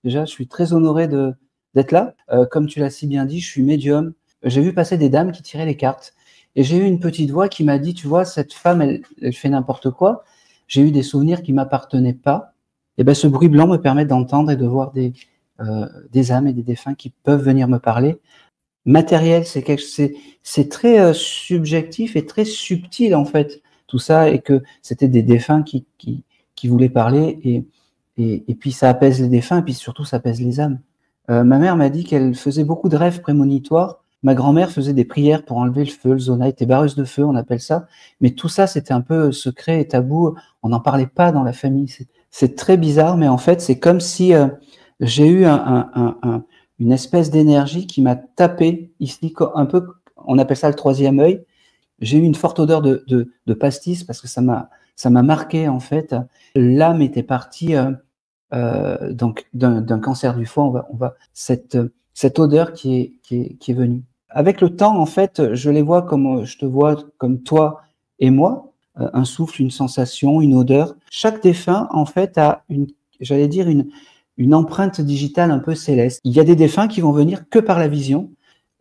Déjà, je suis très honoré d'être là. Comme tu l'as si bien dit, je suis médium. J'ai vu passer des dames qui tiraient les cartes. Et j'ai eu une petite voix qui m'a dit, tu vois, cette femme, elle fait n'importe quoi. J'ai eu des souvenirs qui m'appartenaient pas. Et ben, ce bruit blanc me permet d'entendre et de voir des âmes et des défunts qui peuvent venir me parler. Matériel, c'est très subjectif et très subtil, en fait, tout ça, et que c'était des défunts qui voulaient parler, et puis ça apaise les défunts, et puis surtout ça apaise les âmes. Ma mère m'a dit qu'elle faisait beaucoup de rêves prémonitoires. Ma grand-mère faisait des prières pour enlever le feu, le zonaïte, et barreuse de feu, on appelle ça. Mais tout ça, c'était un peu secret et tabou. On n'en parlait pas dans la famille. C'est très bizarre, mais en fait, c'est comme si j'ai eu une espèce d'énergie qui m'a tapé ici, un peu, on appelle ça le troisième œil. J'ai eu une forte odeur de pastis parce que ça m'a marqué, en fait. L'âme était partie donc d'un cancer du foie. Cette odeur qui est venue. Avec le temps, en fait, je les vois comme je te vois, comme toi et moi, un souffle, une sensation, une odeur. Chaque défunt, en fait, a j'allais dire, une empreinte digitale un peu céleste. Il y a des défunts qui vont venir que par la vision.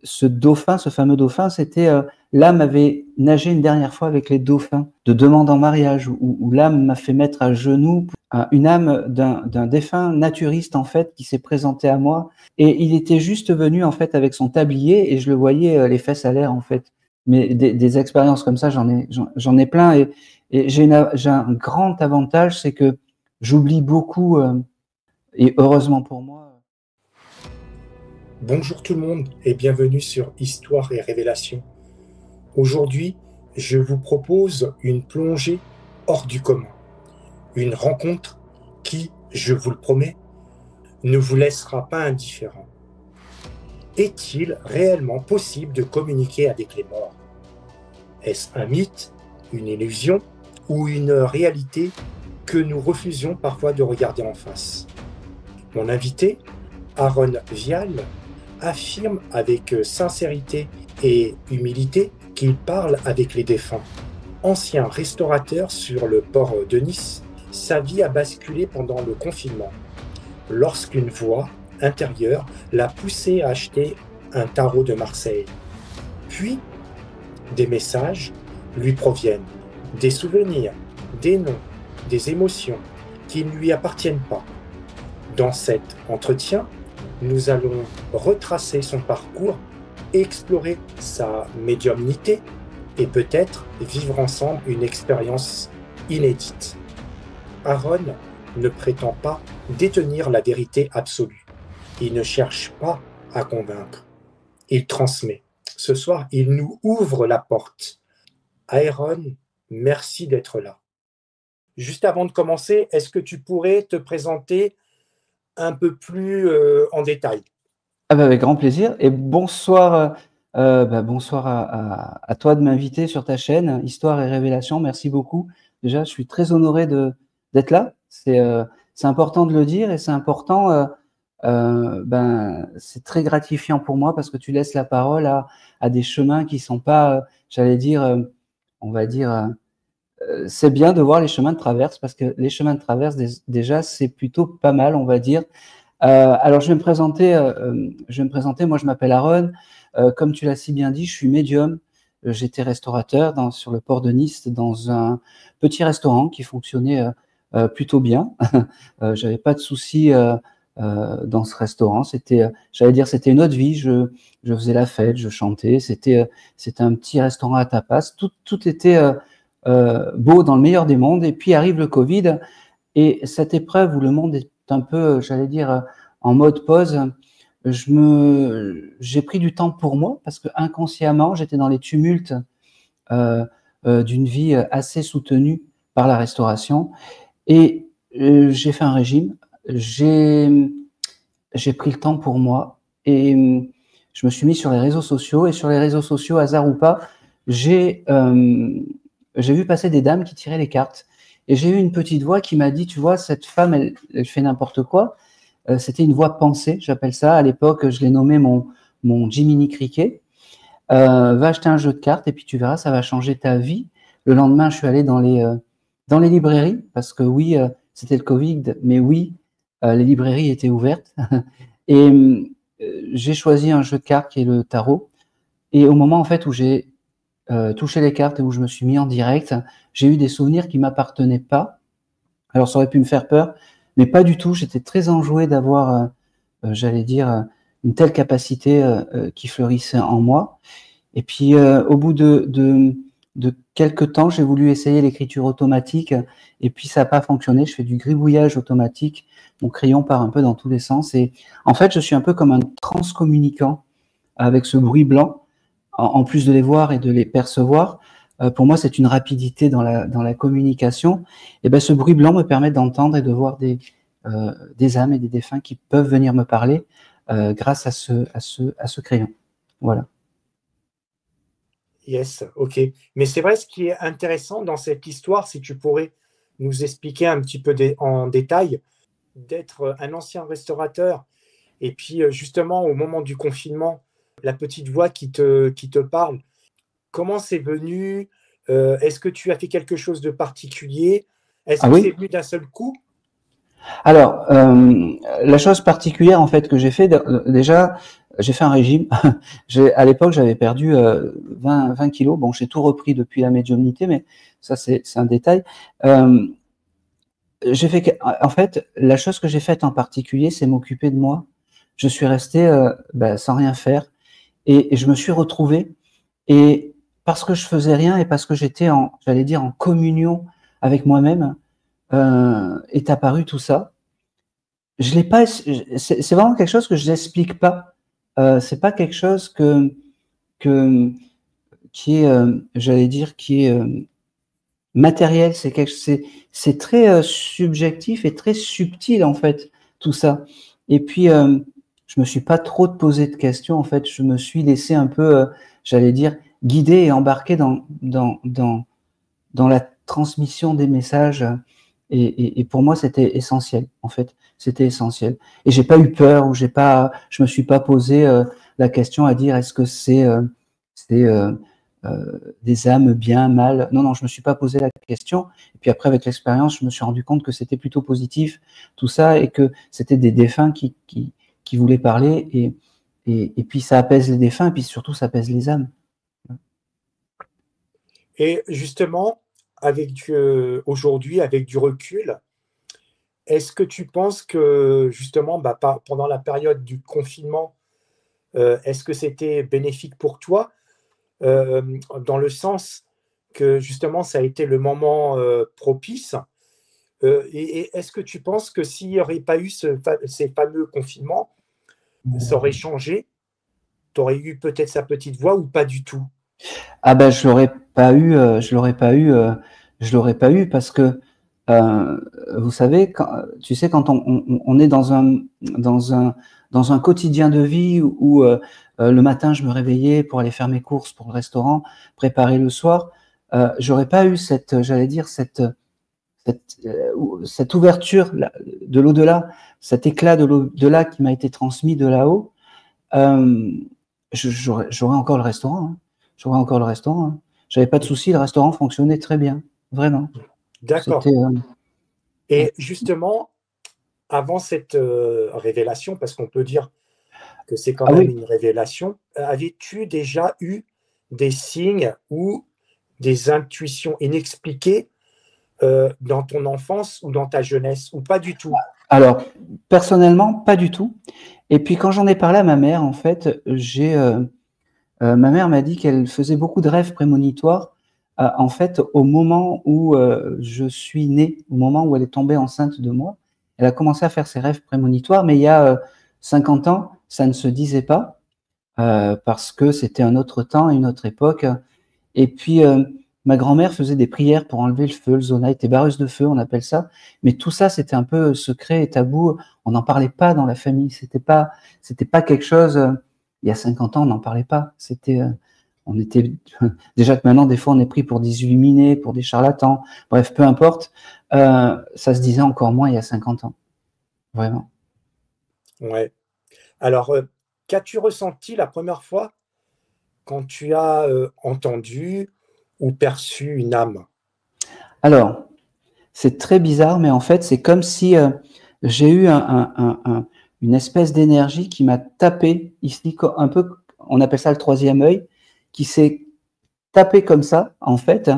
Ce dauphin, ce fameux dauphin, c'était l'âme avait nagé une dernière fois avec les dauphins de demande en mariage, où l'âme m'a fait mettre à genoux une âme d'un défunt naturiste, en fait, qui s'est présenté à moi, et il était juste venu, en fait, avec son tablier, et je le voyais les fesses à l'air, en fait. Mais des expériences comme ça, j'en ai plein, et j'ai un grand avantage, c'est que j'oublie beaucoup, et heureusement pour moi. Bonjour tout le monde et bienvenue sur Histoire et Révélation. Aujourd'hui, je vous propose une plongée hors du commun. Une rencontre qui, je vous le promets, ne vous laissera pas indifférent. Est-il réellement possible de communiquer avec les morts? Est-ce un mythe, une illusion ou une réalité que nous refusions parfois de regarder en face? Mon invité, Aaron Vial, affirme avec sincérité et humilité qu'il parle avec les défunts. Ancien restaurateur sur le port de Nice, sa vie a basculé pendant le confinement, lorsqu'une voix intérieure l'a poussé à acheter un tarot de Marseille. Puis, des messages lui proviennent, des souvenirs, des noms, des émotions qui ne lui appartiennent pas. Dans cet entretien, nous allons retracer son parcours, explorer sa médiumnité et peut-être vivre ensemble une expérience inédite. Aaron ne prétend pas détenir la vérité absolue. Il ne cherche pas à convaincre. Il transmet. Ce soir, il nous ouvre la porte. Aaron, merci d'être là. Juste avant de commencer, est-ce que tu pourrais te présenter un peu plus en détail? Ah bah, avec grand plaisir, et bonsoir, bonsoir à toi de m'inviter sur ta chaîne Histoire et Révélation. Merci beaucoup. Déjà, je suis très honoré d'être là. C'est important de le dire, et c'est important, c'est très gratifiant pour moi parce que tu laisses la parole à des chemins qui sont pas, j'allais dire, on va dire, c'est bien de voir les chemins de traverse, parce que les chemins de traverse, déjà, c'est plutôt pas mal, on va dire. Alors, je vais me présenter. Moi, je m'appelle Aaron. Comme tu l'as si bien dit, je suis médium. J'étais restaurateur sur le port de Nice, dans un petit restaurant qui fonctionnait plutôt bien. J'avais pas de soucis dans ce restaurant. J'allais dire, c'était une autre vie. Je faisais la fête, je chantais. C'était un petit restaurant à tapas. Tout était beau dans le meilleur des mondes. Et puis arrive le Covid, et cette épreuve où le monde est un peu, j'allais dire, en mode pause. J'ai pris du temps pour moi, parce que inconsciemment, j'étais dans les tumultes d'une vie assez soutenue par la restauration, et j'ai fait un régime. J'ai pris le temps pour moi, et je me suis mis sur les réseaux sociaux, et sur les réseaux sociaux, hasard ou pas, j'ai vu passer des dames qui tiraient les cartes. Et j'ai eu une petite voix qui m'a dit, tu vois, cette femme, elle fait n'importe quoi. C'était une voix pensée, j'appelle ça. À l'époque, je l'ai nommé mon Jiminy Cricket. Va acheter un jeu de cartes et puis tu verras, ça va changer ta vie. Le lendemain, je suis allé dans les librairies, parce que oui, c'était le Covid, mais oui, les librairies étaient ouvertes et j'ai choisi un jeu de cartes qui est le tarot. Et au moment en fait où j'ai touché les cartes et où je me suis mis en direct, j'ai eu des souvenirs qui m'appartenaient pas. Alors ça aurait pu me faire peur, mais pas du tout. J'étais très enjoué d'avoir, j'allais dire, une telle capacité qui fleurissait en moi. Et puis au bout de quelques temps, j'ai voulu essayer l'écriture automatique et puis ça n'a pas fonctionné. Je fais du gribouillage automatique, mon crayon part un peu dans tous les sens et en fait je suis un peu comme un transcommunicant avec ce bruit blanc, en plus de les voir et de les percevoir. Pour moi, c'est une rapidité dans la communication. Et ben, ce bruit blanc me permet d'entendre et de voir des âmes et des défunts qui peuvent venir me parler grâce à ce crayon. Voilà. Yes, ok. Mais c'est vrai, ce qui est intéressant dans cette histoire, si tu pourrais nous expliquer un petit peu en détail, d'être un ancien restaurateur et puis justement au moment du confinement, la petite voix qui te parle, comment c'est venu? Est-ce que tu as fait quelque chose de particulier? Est-ce Ah que c'est oui? venu d'un seul coup? Alors, la chose particulière en fait que j'ai fait, déjà, j'ai fait un régime. À l'époque, j'avais perdu 20 kilos. Bon, j'ai tout repris depuis la médiumnité, mais ça, c'est un détail. J'ai fait, en fait, la chose que j'ai faite en particulier, c'est m'occuper de moi. Je suis resté sans rien faire et je me suis retrouvé. Et parce que je faisais rien et parce que j'étais j'allais dire, en communion avec moi-même, est apparu tout ça. Je l'ai pas. C'est vraiment quelque chose que je n'explique pas. C'est pas quelque chose que qui est, j'allais dire, qui est matériel. C'est très subjectif et très subtil en fait tout ça. Et puis je me suis pas trop posé de questions en fait. Je me suis laissé un peu, j'allais dire, guider et embarquer dans la transmission des messages. Et pour moi, c'était essentiel, en fait. C'était essentiel. Et j'ai pas eu peur ou je me suis pas posé la question à dire est-ce que c'est des âmes bien, mal. Non, non, je me suis pas posé la question. Et puis après, avec l'expérience, je me suis rendu compte que c'était plutôt positif, tout ça, et que c'était des défunts qui voulaient parler. Et puis ça apaise les défunts, et puis surtout, ça apaise les âmes. Et justement, aujourd'hui, avec du recul, est-ce que tu penses que justement, pendant la période du confinement, est-ce que c'était bénéfique pour toi, dans le sens que justement ça a été le moment propice, et est-ce que tu penses que s'il n'y aurait pas eu ces fameux confinements, ça aurait changé? Tu aurais eu peut-être sa petite voix ou pas du tout? Ah ben je l'aurais pas eu, je l'aurais pas eu parce que vous savez, tu sais, quand on est dans un dans un quotidien de vie où le matin je me réveillais pour aller faire mes courses pour le restaurant, préparer le soir, j'aurais pas eu j'allais dire cette ouverture de l'au-delà, cet éclat de l'au-delà qui m'a été transmis de là-haut. Euh, j'aurais encore le restaurant. Hein. J'aurais encore le restaurant. Hein. J'avais pas de souci, le restaurant fonctionnait très bien, vraiment. D'accord. C'était ouais. Et justement, avant cette révélation, parce qu'on peut dire que c'est quand Ah même oui. une révélation, avais-tu déjà eu des signes ou des intuitions inexpliquées dans ton enfance ou dans ta jeunesse, ou pas du tout? Alors personnellement, pas du tout. Et puis quand j'en ai parlé à ma mère, en fait, ma mère m'a dit qu'elle faisait beaucoup de rêves prémonitoires. En fait, au moment où je suis né, au moment où elle est tombée enceinte de moi, elle a commencé à faire ses rêves prémonitoires. Mais il y a 50 ans, ça ne se disait pas parce que c'était un autre temps, une autre époque. Et puis, ma grand-mère faisait des prières pour enlever le feu, le zona était barreuse de feu, on appelle ça. Mais tout ça, c'était un peu secret et tabou. On n'en parlait pas dans la famille. C'était pas quelque chose. Il y a 50 ans, on n'en parlait pas. On était déjà que maintenant, des fois, on est pris pour des illuminés, pour des charlatans. Bref, peu importe. Ça se disait encore moins il y a 50 ans, vraiment. Ouais. Alors, qu'as-tu ressenti la première fois quand tu as entendu ou perçu une âme? Alors, c'est très bizarre, mais en fait, c'est comme si j'ai eu une espèce d'énergie qui m'a tapé ici, un peu, on appelle ça le troisième œil, qui s'est tapé comme ça, en fait,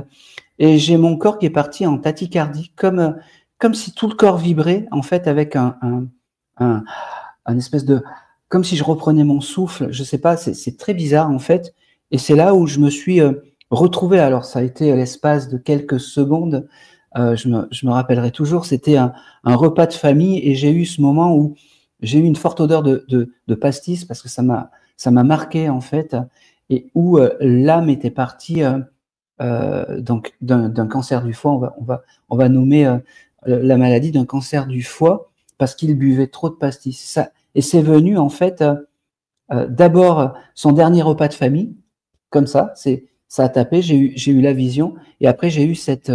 et j'ai mon corps qui est parti en tachycardie, comme si tout le corps vibrait, en fait, avec un espèce de, comme si je reprenais mon souffle, je sais pas, c'est très bizarre, en fait, et c'est là où je me suis retrouvé. Alors, ça a été l'espace de quelques secondes, je me rappellerai toujours, c'était un repas de famille, et j'ai eu ce moment où j'ai eu une forte odeur de pastis, parce que ça m'a marqué, en fait, et où l'âme était partie donc d'un cancer du foie, on va nommer la maladie d'un cancer du foie, parce qu'il buvait trop de pastis. Ça, et c'est venu, en fait, d'abord son dernier repas de famille, comme ça a tapé, j'ai eu la vision, et après j'ai eu cette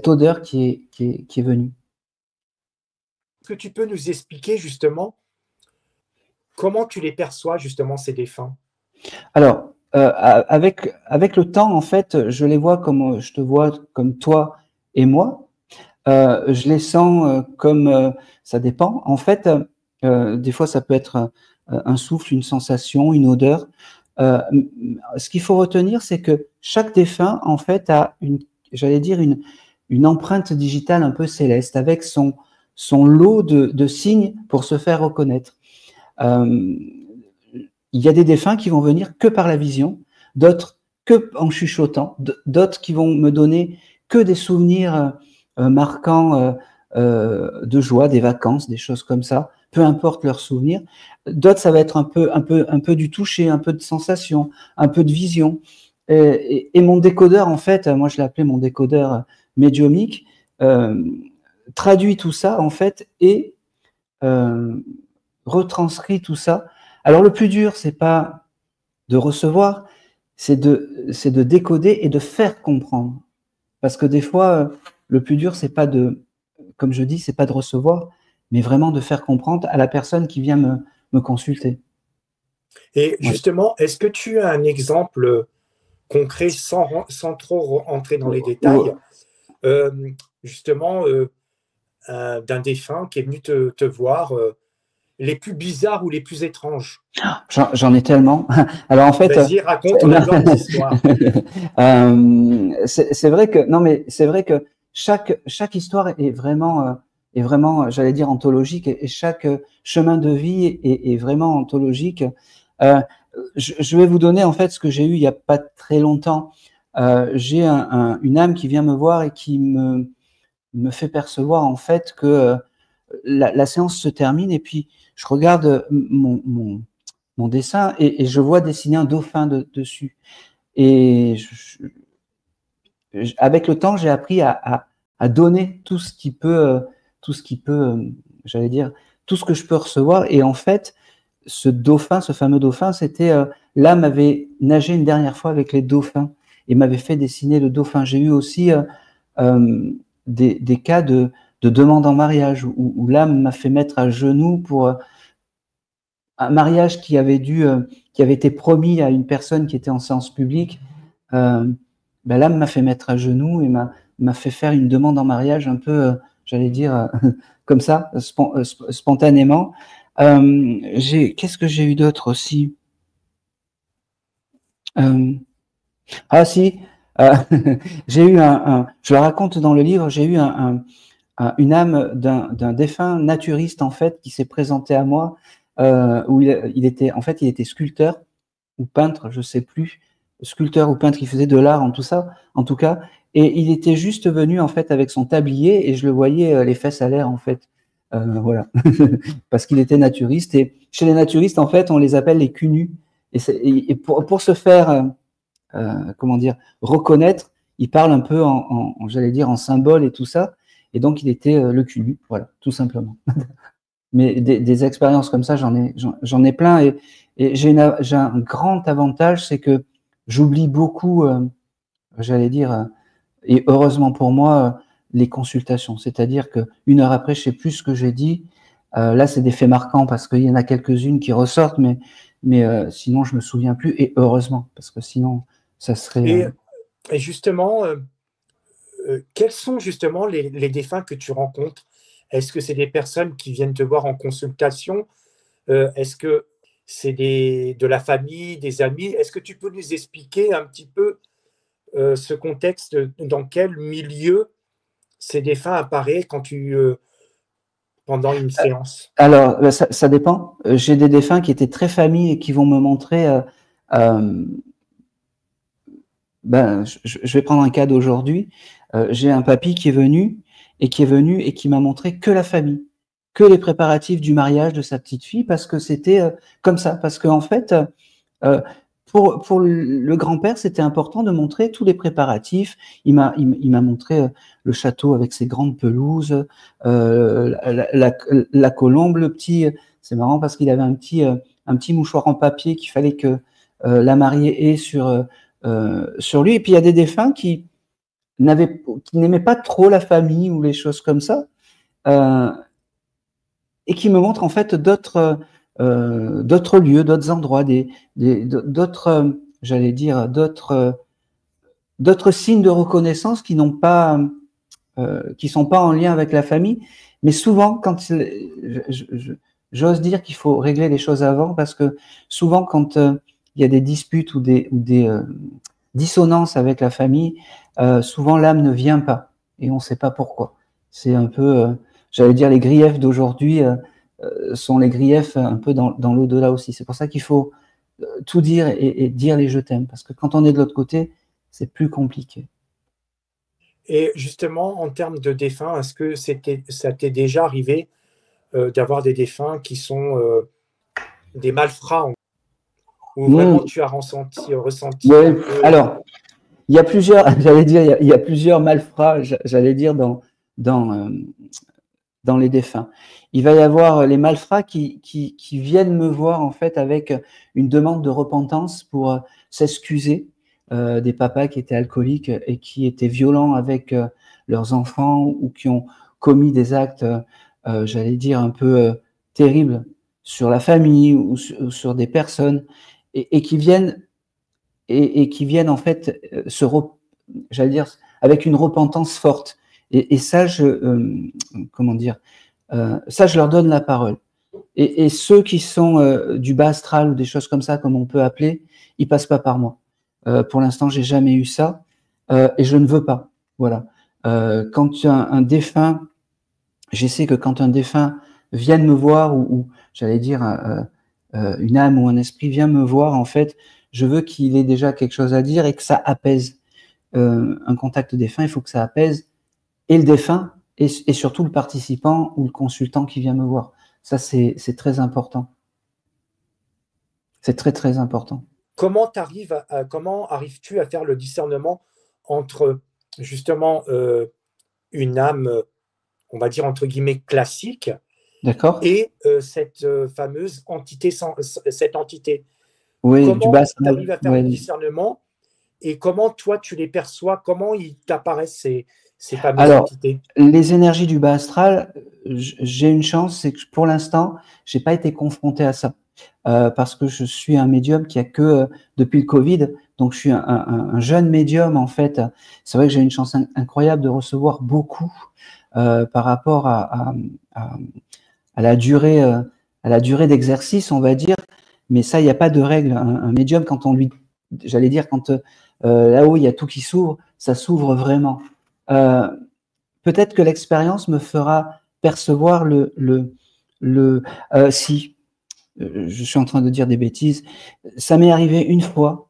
odeur qui est venue. Est-ce que tu peux nous expliquer justement comment tu les perçois justement ces défunts? Alors, avec le temps, en fait, je les vois comme je te vois comme toi et moi. Je les sens comme ça dépend. En fait, des fois, ça peut être un souffle, une sensation, une odeur. Ce qu'il faut retenir, c'est que chaque défunt, en fait, a j'allais dire, une empreinte digitale un peu céleste, avec son lot de signes pour se faire reconnaître. Il y a des défunts qui vont venir que par la vision, d'autres que en chuchotant, d'autres qui vont me donner que des souvenirs marquants de joie, des vacances, des choses comme ça, peu importe leurs souvenirs. D'autres, ça va être un peu du toucher, un peu de sensation, un peu de vision. Et mon décodeur, en fait, moi je l'ai appelé mon décodeur médiumique, traduit tout ça, en fait, et retranscrit tout ça. Alors le plus dur, c'est pas de recevoir, c'est de décoder et de faire comprendre. Parce que des fois, le plus dur, c'est pas de, comme je dis, c'est pas de recevoir, mais vraiment de faire comprendre à la personne qui vient me consulter. Et Ouais. justement, est-ce que tu as un exemple concret sans trop entrer dans les Ou- détails, justement, d'un défunt qui est venu te voir, les plus bizarres ou les plus étranges? J'en ai tellement. Alors en fait, Vas-y, raconte, on adore les histoires. c'est vrai que non, mais c'est vrai que chaque histoire est vraiment, j'allais dire anthologique, et chaque chemin de vie est vraiment anthologique. Euh, je vais vous donner en fait ce que j'ai eu il y a pas très longtemps. J'ai une âme qui vient me voir et qui me fait percevoir en fait que la séance se termine, et puis je regarde mon dessin, et je vois dessiner un dauphin dessus. Et avec le temps, j'ai appris à donner tout ce qui peut, j'allais dire, tout ce que je peux recevoir. Et en fait, ce dauphin, ce fameux dauphin, c'était l'âme avait nagé une dernière fois avec les dauphins et m'avait fait dessiner le dauphin. J'ai eu aussi des cas de demande en mariage où l'âme m'a fait mettre à genoux pour un mariage qui avait été promis à une personne qui était en séance publique. Ben l'âme m'a fait mettre à genoux et m'a fait faire une demande en mariage un peu, j'allais dire, comme ça, spontanément. Qu'est-ce que j'ai eu d'autre aussi? Ah si, euh, j'ai eu je le raconte dans le livre, j'ai eu une âme d'un défunt naturiste en fait qui s'est présenté à moi, où il était en fait il était sculpteur ou peintre, je sais plus, sculpteur ou peintre, qui faisait de l'art en tout cas, et il était juste venu en fait avec son tablier, et je le voyais les fesses à l'air en fait, voilà, parce qu'il était naturiste, et chez les naturistes en fait on les appelle les cul nus, et pour se faire comment dire, reconnaître, il parle un peu j'allais dire en symbole et tout ça, et donc il était le cul nu, voilà, tout simplement. Mais des expériences comme ça, j'en ai plein, et j'ai un grand avantage, c'est que j'oublie beaucoup, j'allais dire, et heureusement pour moi, les consultations. C'est-à-dire que une heure après, je sais plus ce que j'ai dit. Là, c'est des faits marquants parce qu'il y en a quelques-unes qui ressortent, mais sinon, je me souviens plus. Et heureusement, parce que sinon, ça serait. Et justement, quels sont justement les défunts que tu rencontres? Est-ce que c'est des personnes qui viennent te voir en consultation? Est-ce que c'est de la famille, des amis? Est-ce que tu peux nous expliquer un petit peu ce contexte, dans quel milieu ces défunts apparaissent pendant une séance? Alors, ça dépend. J'ai des défunts qui étaient très familles et qui vont me montrer. Je vais prendre un cas d'aujourd'hui. J'ai un papy qui est venu et qui m'a montré que la famille, que les préparatifs du mariage de sa petite fille, parce que c'était comme ça. Parce qu'en fait, pour le grand-père, c'était important de montrer tous les préparatifs. Il m'a montré le château avec ses grandes pelouses, la colombe, le petit. C'est marrant parce qu'il avait un petit mouchoir en papier qu'il fallait que la mariée ait sur lui. Et puis il y a des défunts qui n'aimaient pas trop la famille ou les choses comme ça, et qui me montrent en fait d'autres lieux, d'autres endroits, d'autres, j'allais dire, d'autres signes de reconnaissance qui sont pas en lien avec la famille. Mais souvent, j'ose dire qu'il faut régler les choses avant, parce que souvent, quand il y a des disputes ou des dissonances avec la famille, souvent l'âme ne vient pas et on ne sait pas pourquoi. C'est un peu, j'allais dire, les griefs d'aujourd'hui sont les griefs un peu dans l'au-delà aussi. C'est pour ça qu'il faut tout dire et dire les je t'aime, parce que quand on est de l'autre côté, c'est plus compliqué. Et justement, en termes de défunts, est-ce que ça t'est déjà arrivé d'avoir des défunts qui sont des malfrats, ou vraiment tu as ressenti ouais. un peu... Alors, il y a plusieurs, j'allais dire, il y a plusieurs malfrats, j'allais dire, dans les défunts. Il va y avoir les malfrats qui viennent me voir en fait avec une demande de repentance pour s'excuser des papas qui étaient alcooliques et qui étaient violents avec leurs enfants, ou qui ont commis des actes, j'allais dire, un peu terribles sur la famille ou sur des personnes, et qui viennent en fait j'allais dire, avec une repentance forte. Et ça, comment dire, ça, je leur donne la parole. Et ceux qui sont du bas astral ou des choses comme ça, comme on peut appeler, ils passent pas par moi. Pour l'instant, j'ai jamais eu ça, et je ne veux pas. Voilà. Quand un défunt, j'essaie que quand un défunt vient me voir, ou j'allais dire une âme ou un esprit vient me voir, en fait, je veux qu'il ait déjà quelque chose à dire et que ça apaise. Un contact défunt, il faut que ça apaise et le défunt et surtout le participant ou le consultant qui vient me voir. Ça, c'est très important. C'est très, très important. Comment arrives-tu à faire le discernement entre justement une âme, on va dire entre guillemets classique, et cette fameuse entité, cette entité? Oui, comment tu arrives à faire le discernement, et comment toi tu les perçois? Comment ils t'apparaissent ces fameuses entités? Les énergies du bas astral, j'ai une chance, c'est que pour l'instant, j'ai pas été confronté à ça. Parce que je suis un médium qui a que depuis le Covid, donc je suis un jeune médium en fait. C'est vrai que j'ai une chance incroyable de recevoir beaucoup par rapport à la durée d'exercice, on va dire. Mais ça, il n'y a pas de règle. Un médium, quand on lui, j'allais dire, quand là-haut il y a tout qui s'ouvre, ça s'ouvre vraiment. Peut-être que l'expérience me fera percevoir si. Je suis en train de dire des bêtises. Ça m'est arrivé une fois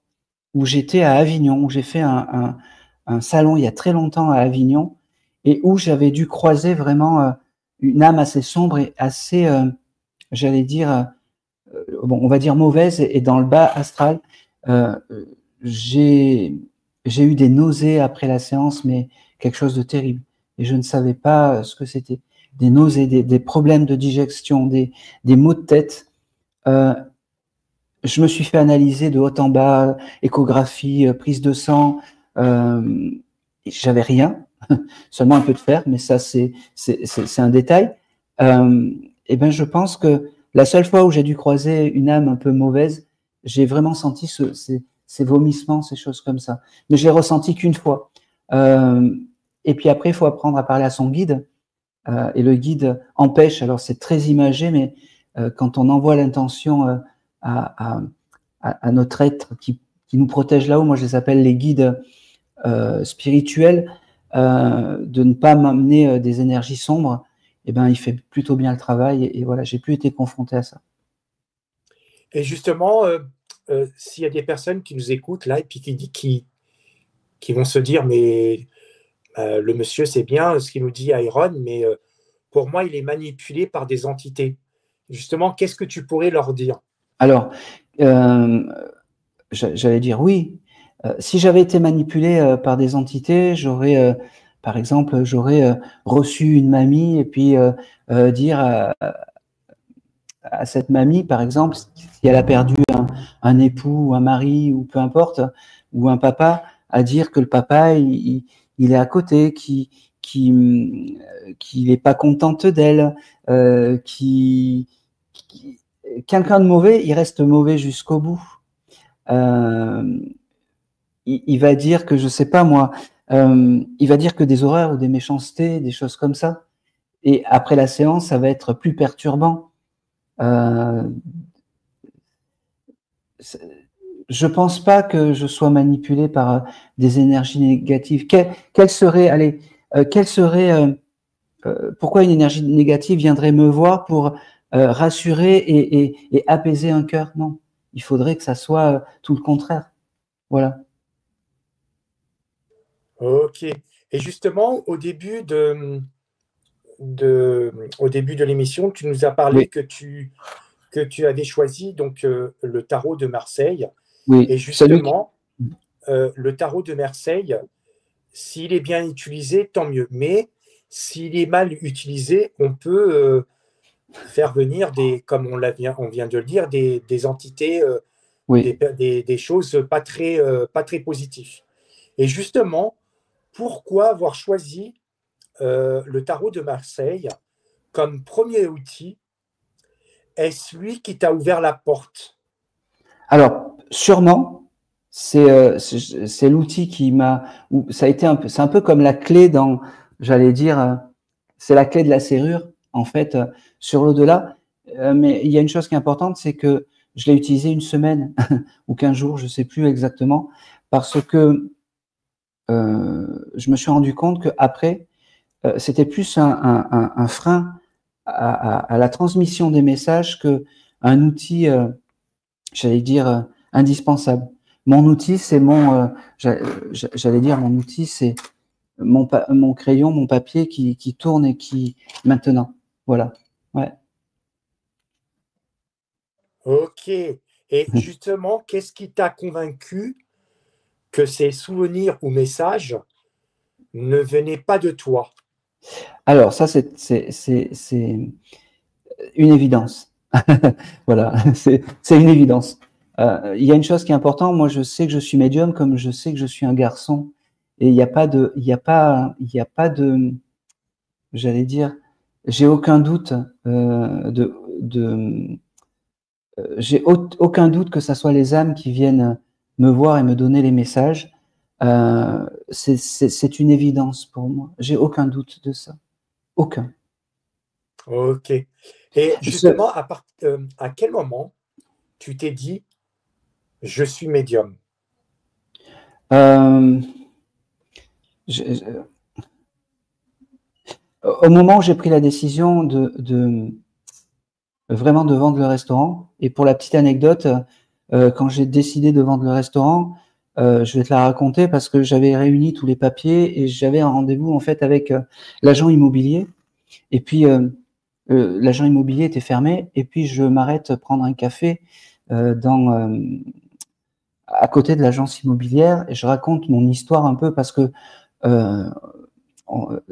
où j'étais à Avignon, où j'ai fait un salon il y a très longtemps à Avignon, et où j'avais dû croiser vraiment une âme assez sombre et assez, j'allais dire, bon, on va dire mauvaise, et dans le bas astral. J'ai eu des nausées après la séance, mais quelque chose de terrible. Et je ne savais pas ce que c'était. Des nausées, des problèmes de digestion, des maux de tête. Je me suis fait analyser de haut en bas, échographie, prise de sang. J'avais rien, seulement un peu de fer, mais ça c'est un détail. Et ben je pense que la seule fois où j'ai dû croiser une âme un peu mauvaise, j'ai vraiment senti ces vomissements, ces choses comme ça. Mais je l'ai ressenti qu'une fois. Et puis après, il faut apprendre à parler à son guide. et le guide empêche. Alors c'est très imagé, mais quand on envoie l'intention à notre être qui nous protège là-haut, moi je les appelle les guides spirituels, de ne pas m'amener des énergies sombres, et ben il fait plutôt bien le travail. Et voilà, j'ai plus été confronté à ça. Et justement, s'il y a des personnes qui nous écoutent là et puis qui vont se dire, mais le monsieur, c'est bien ce qu'il nous dit, Iron, mais pour moi, il est manipulé par des entités. Justement, qu'est-ce que tu pourrais leur dire? Alors, j'allais dire oui. Si j'avais été manipulé par des entités, j'aurais, par exemple, j'aurais reçu une mamie et puis dire à cette mamie, par exemple, si elle a perdu un époux ou un mari ou peu importe, ou un papa, à dire que le papa, il est à côté, qu'il n'est pas contente d'elle, quelqu'un de mauvais, il reste mauvais jusqu'au bout. Il va dire que, je sais pas moi, il va dire que des horreurs ou des méchancetés, des choses comme ça. Et après la séance, ça va être plus perturbant. Je pense pas que je sois manipulé par des énergies négatives. Quelle serait, allez, pourquoi une énergie négative viendrait me voir pour rassurer et apaiser un cœur? Non, il faudrait que ça soit tout le contraire. Voilà. Ok. Et justement, au début de l'émission, tu nous as parlé Oui. que tu avais choisi donc le tarot de Marseille. Oui. Et justement, le tarot de Marseille, s'il est bien utilisé, tant mieux. Mais s'il est mal utilisé, on peut faire venir comme on vient de le dire, des entités, oui. des choses pas très positives. Et justement, pourquoi avoir choisi le tarot de Marseille comme premier outil? Est-ce lui qui t'a ouvert la porte? Alors, sûrement, c'est l'outil qui m'a. Ça a été un peu. C'est un peu comme la clé dans. J'allais dire, c'est la clé de la serrure, en fait, sur l'au-delà. Mais il y a une chose qui est importante, c'est que je l'ai utilisé une semaine ou 15 jours, je ne sais plus exactement, parce que je me suis rendu compte qu'après, c'était plus un frein à la transmission des messages qu'un outil, j'allais dire, indispensable. Mon outil, c'est j'allais dire, mon outil, c'est mon crayon, mon papier qui tourne et qui, maintenant, voilà. Ouais. Ok. Et justement, qu'est-ce qui t'a convaincu que ces souvenirs ou messages ne venaient pas de toi? Alors, ça, c'est une évidence. Voilà, c'est une évidence. Il y a une chose qui est importante. Moi, je sais que je suis médium, comme je sais que je suis un garçon. Et il n'y a pas de, j'allais dire, j'ai aucun doute j'ai aucun doute que ça soit les âmes qui viennent me voir et me donner les messages. C'est une évidence pour moi. J'ai aucun doute de ça. Aucun. Ok. Et justement, à quel moment tu t'es dit, je suis médium? Au moment où j'ai pris la décision vraiment de vendre le restaurant, et pour la petite anecdote, quand j'ai décidé de vendre le restaurant, je vais te la raconter parce que j'avais réuni tous les papiers et j'avais un rendez-vous en fait avec l'agent immobilier. Et puis l'agent immobilier était fermé et puis je m'arrête prendre un café à côté de l'agence immobilière et je raconte mon histoire un peu parce que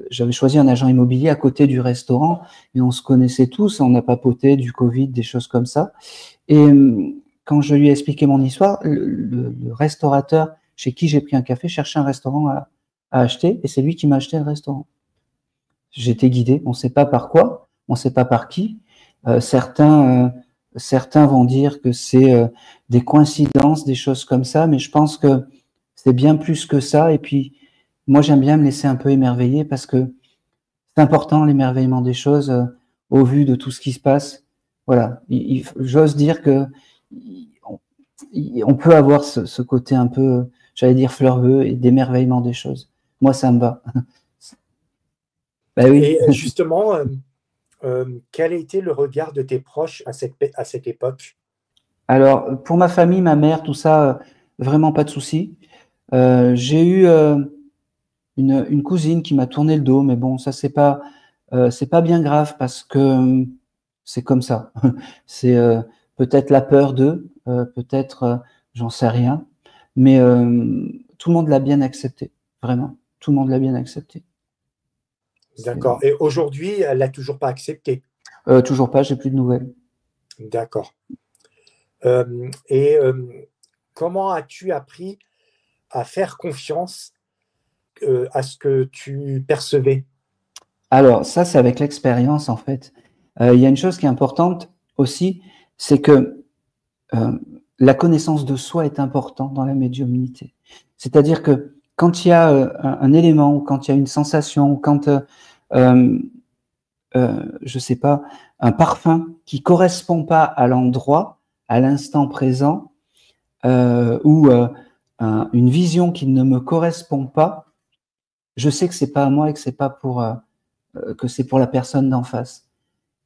j'avais choisi un agent immobilier à côté du restaurant et on se connaissait tous, on a papoté du Covid, des choses comme ça. Et quand je lui ai expliqué mon histoire, le restaurateur chez qui j'ai pris un café cherchait un restaurant à acheter et c'est lui qui m'a acheté le restaurant. J'étais guidé, on ne sait pas par quoi, on ne sait pas par qui. Certains vont dire que c'est des coïncidences, des choses comme ça, mais je pense que c'est bien plus que ça. Et puis, moi, j'aime bien me laisser un peu émerveiller parce que c'est important l'émerveillement des choses au vu de tout ce qui se passe. Voilà, j'ose dire que on peut avoir ce côté un peu, j'allais dire fleureux et d'émerveillement des choses. Moi, ça me va. Ben oui. Et justement, quel a été le regard de tes proches à cette époque? Alors, pour ma famille, ma mère, tout ça, vraiment pas de souci. J'ai eu une cousine qui m'a tourné le dos, mais bon, ça c'est pas bien grave parce que c'est comme ça. C'est peut-être la peur d'eux, peut-être, j'en sais rien, mais tout le monde l'a bien accepté, vraiment. Tout le monde l'a bien accepté. D'accord. Et aujourd'hui, elle l'a toujours pas accepté? Toujours pas, j'ai plus de nouvelles. D'accord. Et comment as-tu appris à faire confiance à ce que tu percevais? Alors ça, c'est avec l'expérience en fait. Il y a une chose qui est importante aussi, c'est que la connaissance de soi est importante dans la médiumnité. C'est-à-dire que quand il y a un élément, ou quand il y a une sensation, ou quand, je sais pas, un parfum qui correspond pas à l'endroit, à l'instant présent, ou une vision qui ne me correspond pas, je sais que c'est pas à moi et que c'est pas que c'est pour la personne d'en face.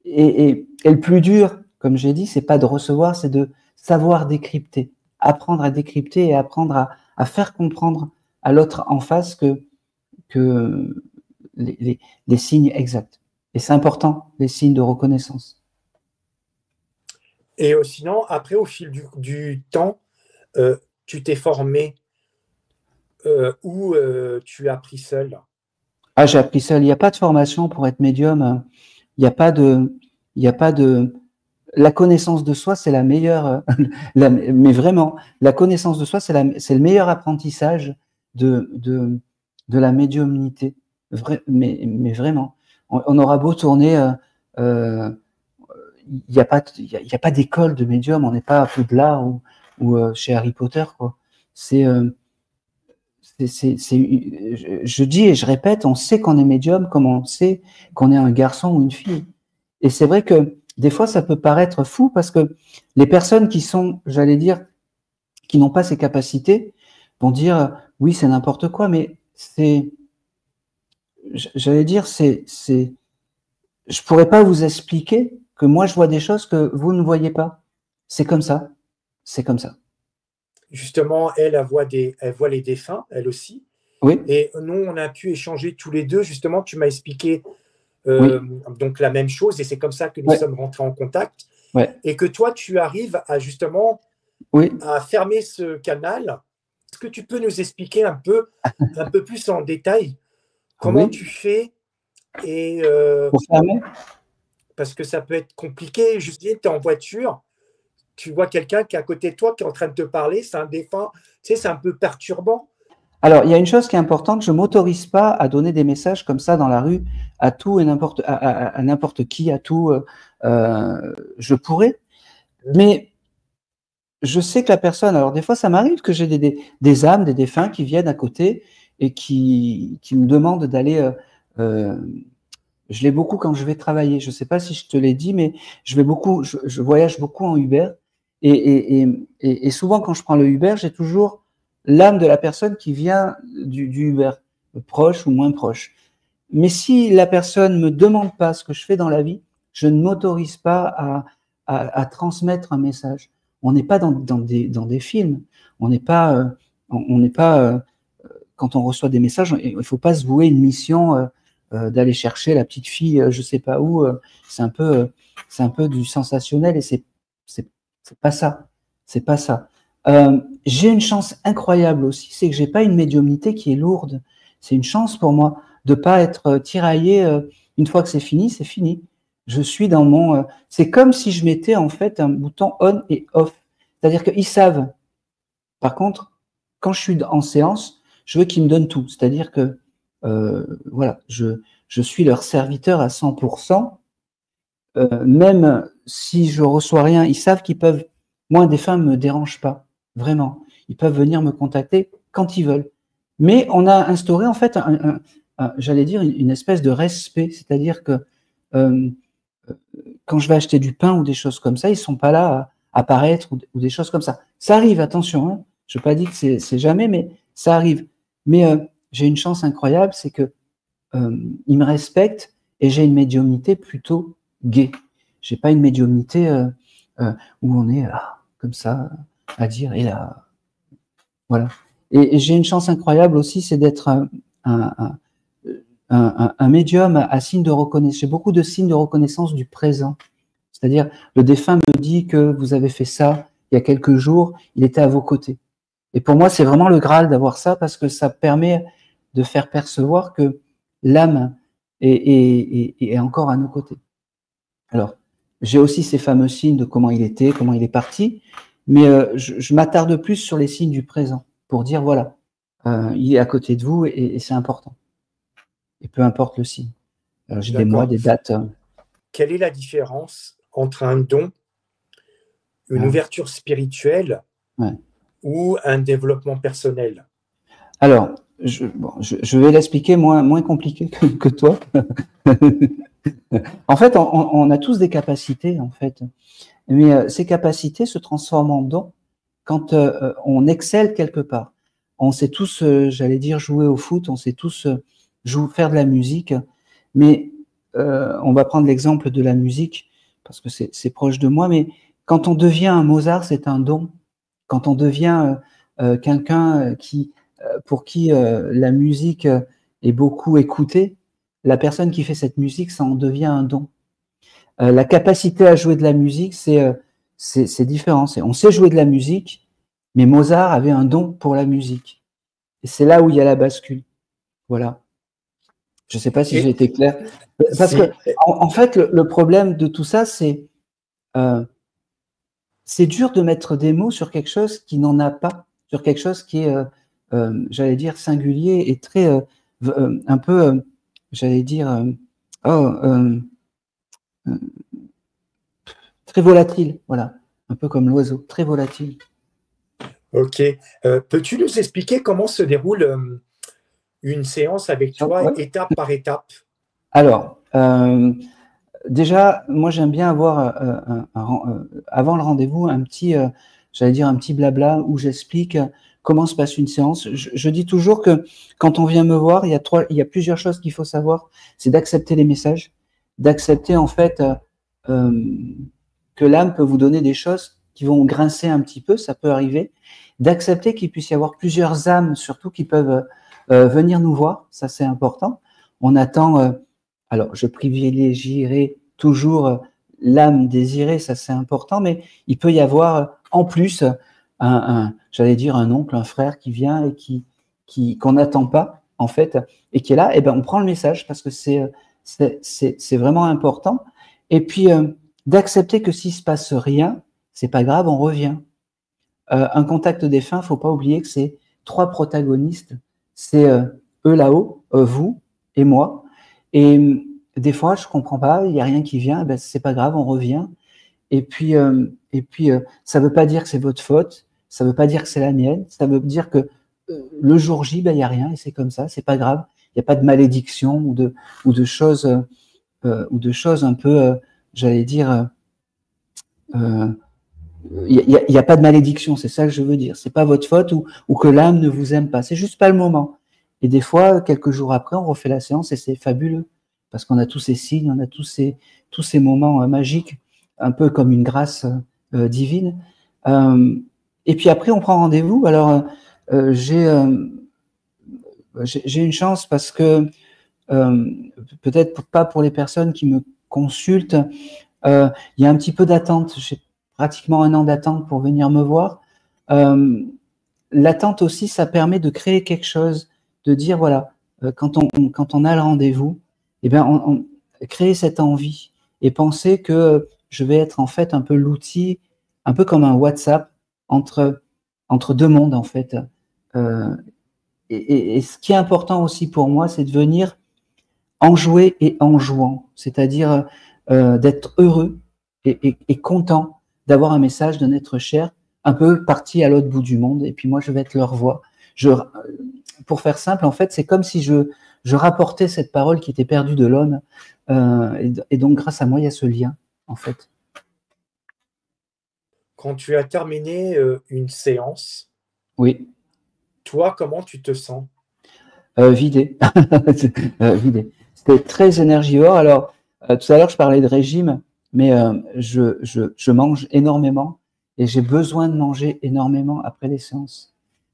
Et le plus dur, comme j'ai dit, c'est pas de recevoir, c'est de savoir décrypter, apprendre à décrypter et apprendre à faire comprendre à l'autre en face que les signes exacts. Et c'est important, les signes de reconnaissance. Et sinon, après, au fil du temps, tu t'es formé ou tu as appris seul? Ah, j'ai appris seul. Il n'y a pas de formation pour être médium. Il n'y a pas de, il n'y a pas de, la connaissance de soi, c'est la meilleure, mais vraiment, la connaissance de soi, c'est le meilleur apprentissage de la médiumnité. Mais vraiment, on aura beau tourner, il n'y a pas, il y a pas d'école de médium, on n'est pas à Poudlard ou chez Harry Potter, quoi. C'est, je dis et je répète, on sait qu'on est médium comme on sait qu'on est un garçon ou une fille. Et c'est vrai que des fois, ça peut paraître fou parce que les personnes qui sont, j'allais dire, qui n'ont pas ces capacités vont dire oui, c'est n'importe quoi, mais j'allais dire, je pourrais pas vous expliquer que moi je vois des choses que vous ne voyez pas. C'est comme ça. C'est comme ça. Justement, elle voit les défunts, elle aussi. Oui, Et nous, on a pu échanger tous les deux. Justement, tu m'as expliqué oui, donc la même chose et c'est comme ça que nous ouais, sommes rentrés en contact. ouais, Et que toi, tu arrives à justement oui, à fermer ce canal. Est-ce que tu peux nous expliquer un peu plus en détail comment oui. tu fais et Pour fermer? parce que ça peut être compliqué. Je dis, tu es en voiture, tu vois quelqu'un qui est à côté de toi qui est en train de te parler, c'est un défunt, tu sais, c'est un peu perturbant. Alors, il y a une chose qui est importante, je m'autorise pas à donner des messages comme ça dans la rue à tout et n'importe à n'importe qui, à tout. Je pourrais, mais je sais que la personne. Alors des fois, ça m'arrive que j'ai des âmes, des défunts qui viennent à côté et qui me demandent d'aller. Euh, je l'ai beaucoup quand je vais travailler. Je sais pas si je te l'ai dit, mais je voyage beaucoup en Uber et souvent quand je prends le Uber, j'ai toujours l'âme de la personne qui vient du Uber, proche ou moins proche. Mais si la personne me demande pas ce que je fais dans la vie, je ne m'autorise pas à transmettre un message. On n'est pas dans des films. On n'est pas, on n'est pas quand on reçoit des messages, il faut pas se vouer une mission d'aller chercher la petite fille, je sais pas où. C'est un peu du sensationnel et c'est pas ça. C'est pas ça. J'ai une chance incroyable aussi, c'est que j'ai pas une médiumnité qui est lourde. C'est une chance pour moi de pas être tiraillé. Une fois que c'est fini, c'est fini. Je suis dans mon. C'est comme si je mettais en fait un bouton on et off. C'est-à-dire qu'ils savent. Par contre, quand je suis en séance, je veux qu'ils me donnent tout. C'est-à-dire que voilà, je suis leur serviteur à 100%. Même si je reçois rien, ils savent qu'ils peuvent. Moi, des femmes me dérangent pas, vraiment. Ils peuvent venir me contacter quand ils veulent. Mais on a instauré en fait j'allais dire, une espèce de respect. C'est-à-dire que euh, quand je vais acheter du pain ou des choses comme ça, ils sont pas là à apparaître ou des choses comme ça. Ça arrive, attention, hein. Je n'ai pas dit que c'est jamais, mais ça arrive. Mais j'ai une chance incroyable, c'est que ils me respectent et j'ai une médiumnité plutôt gaie. J'ai pas une médiumnité où on est comme ça à dire et là, voilà. Et j'ai une chance incroyable aussi, c'est d'être un médium à signe de reconnaissance. J'ai beaucoup de signes de reconnaissance du présent. C'est-à-dire, le défunt me dit que vous avez fait ça il y a quelques jours, il était à vos côtés. Et pour moi, c'est vraiment le Graal d'avoir ça parce que ça permet de faire percevoir que l'âme est encore à nos côtés. Alors, j'ai aussi ces fameux signes de comment il était, comment il est parti, mais je m'attarde plus sur les signes du présent pour dire, voilà, il est à côté de vous et c'est important. Et peu importe le signe. J'ai des mois, des dates. Quelle est la différence entre un don, une ouverture spirituelle ou un développement personnel? Alors, je vais l'expliquer moins compliqué que toi. En fait, on a tous des capacités, en fait. Mais ces capacités se transforment en dons quand on excelle quelque part. On sait tous, j'allais dire, jouer au foot, on sait tous faire de la musique, mais on va prendre l'exemple de la musique, parce que c'est proche de moi, mais quand on devient un Mozart, c'est un don. Quand on devient quelqu'un pour qui la musique est beaucoup écoutée, la personne qui fait cette musique, ça en devient un don. La capacité à jouer de la musique, c'est différent. On sait jouer de la musique, mais Mozart avait un don pour la musique. Et c'est là où il y a la bascule. Voilà. Je ne sais pas si j'ai été clair. Parce que, en fait, le problème de tout ça, c'est dur de mettre des mots sur quelque chose qui n'en a pas, sur quelque chose qui est, j'allais dire, singulier et très, un peu, j'allais dire, très volatile, voilà, un peu comme l'oiseau, très volatile. Ok. Peux-tu nous expliquer comment se déroule une séance avec toi, étape par étape? Alors, déjà, moi j'aime bien avoir avant le rendez-vous un petit, j'allais dire un petit blabla où j'explique comment se passe une séance. Je dis toujours que quand on vient me voir, il y a plusieurs choses qu'il faut savoir. C'est d'accepter les messages, d'accepter en fait que l'âme peut vous donner des choses qui vont grincer un petit peu, ça peut arriver, d'accepter qu'il puisse y avoir plusieurs âmes, surtout qui peuvent venir nous voir, ça c'est important. On attend, alors je privilégierai toujours l'âme désirée, ça c'est important, mais il peut y avoir en plus j'allais dire un oncle, un frère qui vient et qu'on n'attend pas en fait, et qui est là, et ben on prend le message parce que c'est vraiment important. Et puis d'accepter que s'il se passe rien, c'est pas grave, on revient. Un contact défunt, faut pas oublier que c'est 3 protagonistes, c'est eux là-haut, vous et moi. Et des fois, je comprends pas, il y a rien qui vient, ben c'est pas grave, on revient. Et puis ça veut pas dire que c'est votre faute, ça veut pas dire que c'est la mienne, ça veut dire que le jour J, ben il y a rien et c'est comme ça, c'est pas grave. Il y a pas de malédiction ou de choses un peu, j'allais dire. Il y a pas de malédiction, c'est ça que je veux dire. C'est pas votre faute ou que l'âme ne vous aime pas. C'est juste pas le moment. Et des fois, quelques jours après, on refait la séance et c'est fabuleux parce qu'on a tous ces signes, on a tous ces moments magiques, un peu comme une grâce divine. Et puis après, on prend rendez-vous. Alors, j'ai une chance parce que peut-être pas pour les personnes qui me consultent, il y a un petit peu d'attente. J'ai pratiquement 1 an d'attente pour venir me voir. L'attente aussi, ça permet de créer quelque chose, de dire, voilà, quand on a le rendez-vous, eh bien, on créer cette envie et penser que je vais être en fait un peu l'outil, un peu comme un WhatsApp entre 2 mondes en fait. Et ce qui est important aussi pour moi, c'est de venir enjouer et en jouant, c'est-à-dire d'être heureux et content d'avoir un message d'un être cher, un peu parti à l'autre bout du monde, et puis moi je vais être leur voix. Pour faire simple, en fait, c'est comme si je je rapportais cette parole qui était perdue de l'homme. Et donc, grâce à moi, il y a ce lien, en fait. Quand tu as terminé une séance, Oui, toi, comment tu te sens? vidé. Vidé. C'était très énergivore. Alors, tout à l'heure, je parlais de régime, mais je mange énormément et j'ai besoin de manger énormément après les séances.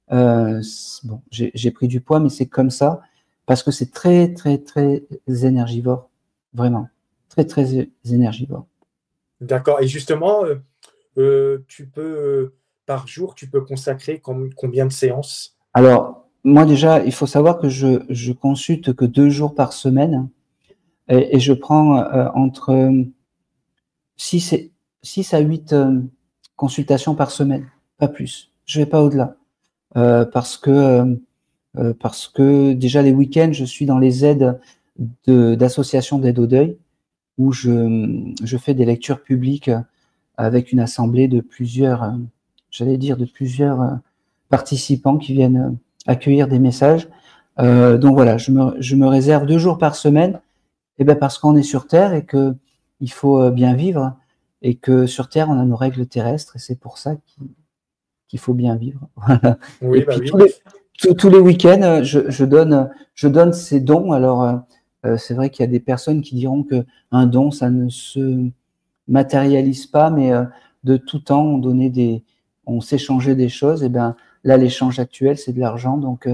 Bon, j'ai pris du poids, mais c'est comme ça parce que c'est très, très, très énergivore. Vraiment. Très, très énergivore. D'accord. Et justement, tu peux, par jour, tu peux consacrer combien de séances? Alors, moi déjà, il faut savoir que je consulte que 2 jours par semaine et je prends entre 6 et 6 à 8 consultations par semaine, pas plus. Je vais pas au-delà parce que déjà les week-ends, je suis dans les aides d'associations d'aide au deuil où je fais des lectures publiques avec une assemblée de plusieurs, j'allais dire de plusieurs participants qui viennent accueillir des messages. Donc voilà, je me réserve 2 jours par semaine, et ben parce qu'on est sur Terre et que il faut bien vivre et que sur Terre on a nos règles terrestres et c'est pour ça qu'il faut bien vivre. Voilà. Et Oui, bah puis oui. tous les week-ends, je donne ces dons. Alors c'est vrai qu'il y a des personnes qui diront que un don ça ne se matérialise pas, mais de tout temps on s'échangeait des choses. Et ben là l'échange actuel c'est de l'argent. Donc